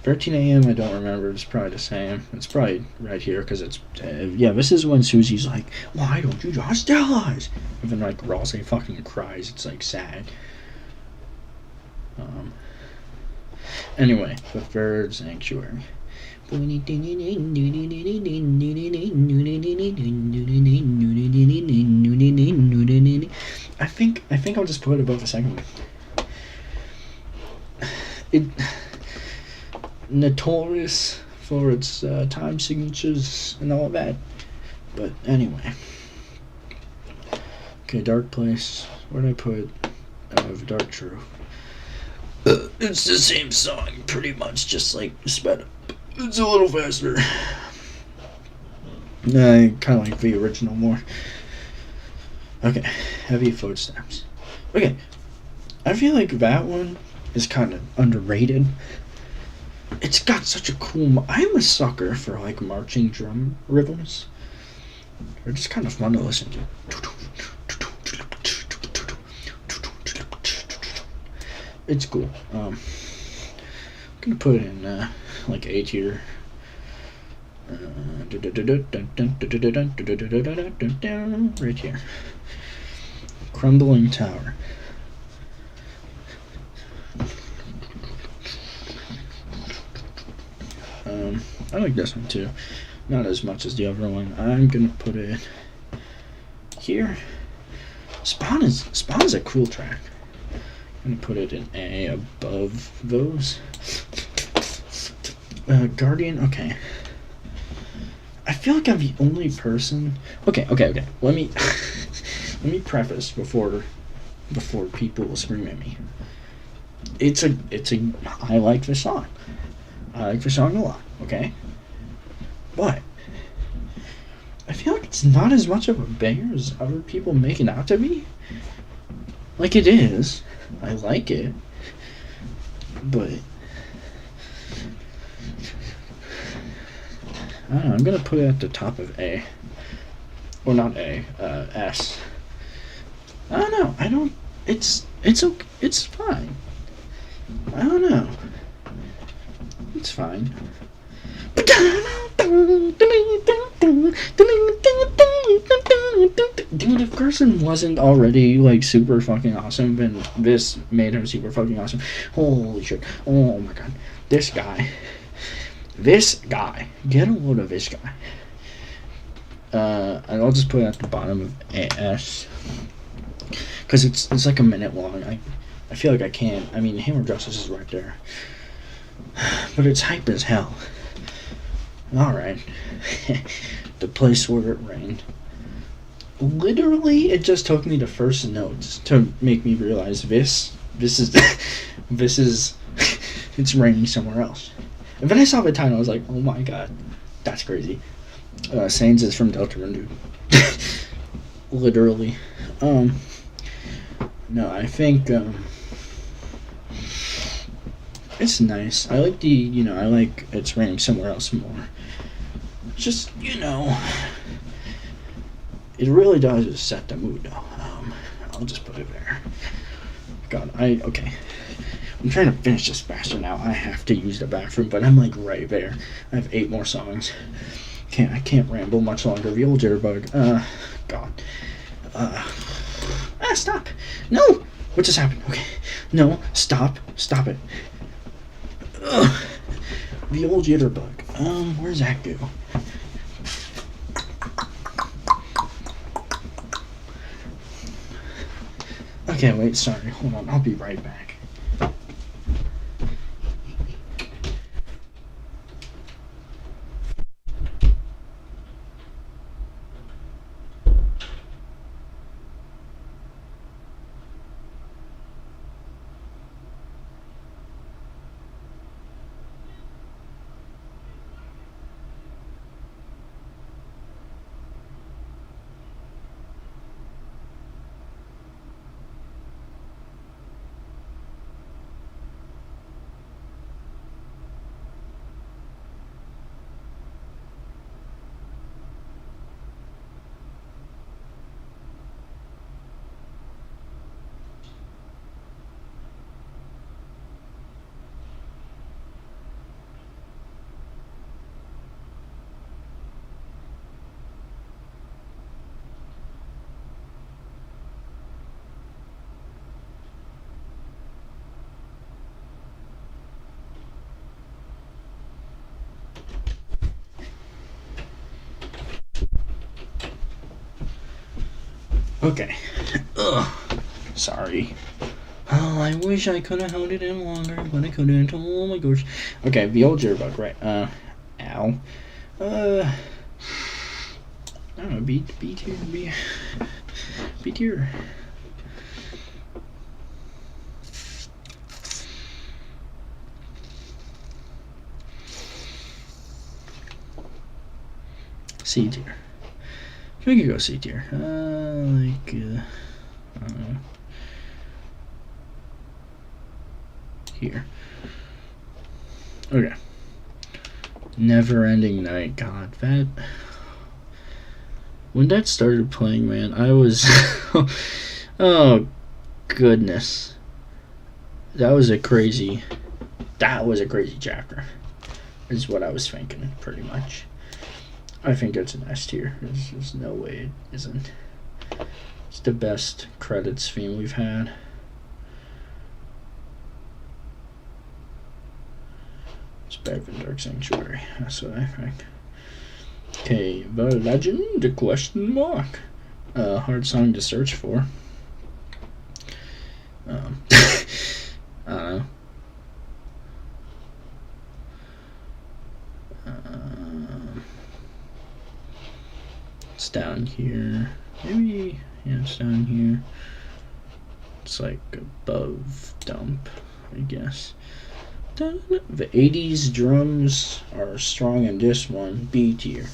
13 a.m. I don't remember. It's probably the same. It's probably right here because it's yeah. This is when Susie's like, "Why don't you just tell us?" And then like Ross fucking cries. It's like sad. Anyway, the Third Sanctuary. I think I'll just put it above the second one. It notorious for its time signatures and all that, but anyway. Okay, Dark Place. Where did I put Dark True? It's the same song, pretty much, just like sped up. It's a little faster. I kind of like the original more. Okay, Heavy Footsteps. Okay, I feel like that one is kind of underrated. It's got such a cool. I'm a sucker for like marching drum rhythms. They're just kind of fun to listen to. It's cool. I'm gonna put it in like A tier. Right here. Crumbling Tower. I like this one too. Not as much as the other one. I'm gonna put it here. Spawn is a cool track. I'm gonna put it in A above those. Guardian, okay. I feel like I'm the only person. Okay. Let me let me preface before people will scream at me. I like the song. I like the song a lot, okay? But I feel like it's not as much of a banger as other people make it out to be. Like it is. I like it. But I don't know, I'm gonna put it at the top of A. Or not A, S. I don't know. It's okay. It's fine. I don't know. It's fine. Dude, if Gerson wasn't already like super fucking awesome, then this made him super fucking awesome. Holy shit. Oh my god. This guy. Get a load of this guy. And I'll just put it at the bottom of AS. Because it's like a minute long. I feel like I can't. I mean, Hammer Justice is right there. But it's hype as hell. Alright. The Place Where It Rained. Literally, it just took me the first notes to make me realize this is it's raining somewhere else. And then I saw the title, I was like, oh my god, that's crazy. Saints is from deltarune, dude. Literally. No, I think it's nice. I like I like It's Raining Somewhere Else more. Just, it really does set the mood, though. I'll just put it there. God, okay. I'm trying to finish this faster now. I have to use the bathroom, but I'm like right there. I have 8 more songs. can't ramble much longer. The old jitterbug. God. Stop. No. What just happened? Okay. No. Stop. Stop it. Ugh. The old jitterbug. Where's that go? Okay, wait, sorry. Hold on. I'll be right back. Okay. Ugh. Sorry. Oh, I wish I could have held it in longer, but I couldn't. Oh my gosh. Okay, the old jitterbug, right? Ow. I don't know. B tier. C tier. We could go C tier. I don't know. Here. Okay. Never Ending Night. God, that. When that started playing, man, I was. Oh, goodness. That was a crazy chapter, is what I was thinking, pretty much. I think it's an S tier. There's no way it isn't. It's the best credits theme we've had. It's better than Dark Sanctuary. That's what I think. Okay, The Legend, the question mark. Hard song to search for. I don't know. It's down here. Maybe, yeah, it's down here. It's like above dump, I guess. The 80s drums are strong in this one. B tier.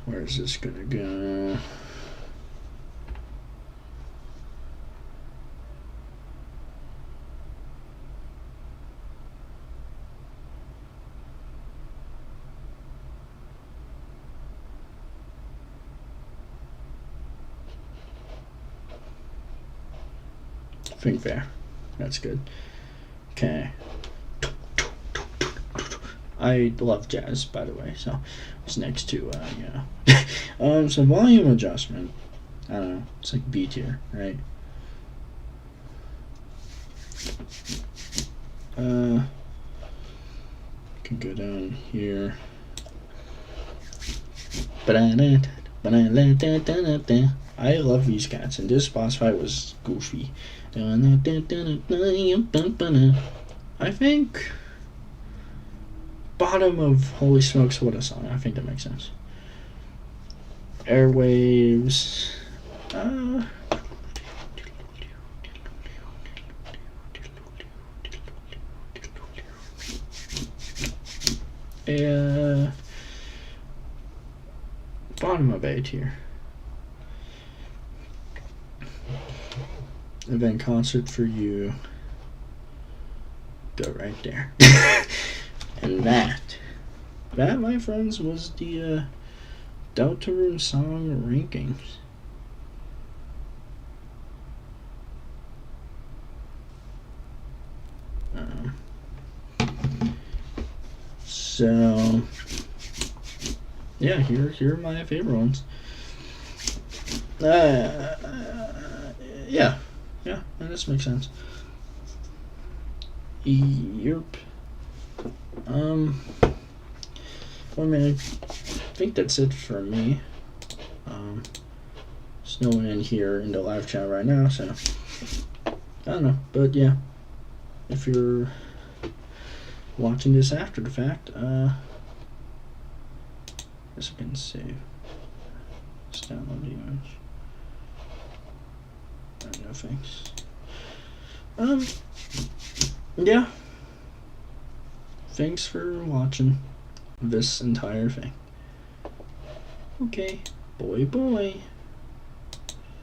Where is this gonna go? I think there. That's good. Okay. I love jazz, by the way, so it's next to, so volume adjustment. I don't know. It's like B tier, right? Can go down here. I love these cats, and this boss fight was goofy. I think bottom of Holy Smokes, what a song. I think that makes sense. Airwaves. Bottom of A tier. Event Concert for You. Go right there. And that, my friends, was the deltarune song rankings. So yeah, here are my favorite ones. Yeah, this makes sense. Yep. I mean, I think that's it for me. There's no one in here in the live chat right now, so I don't know. But yeah, if you're watching this after the fact, I guess I can save. Let's download the image. No thanks. Yeah. Thanks for watching this entire thing. Okay, boy.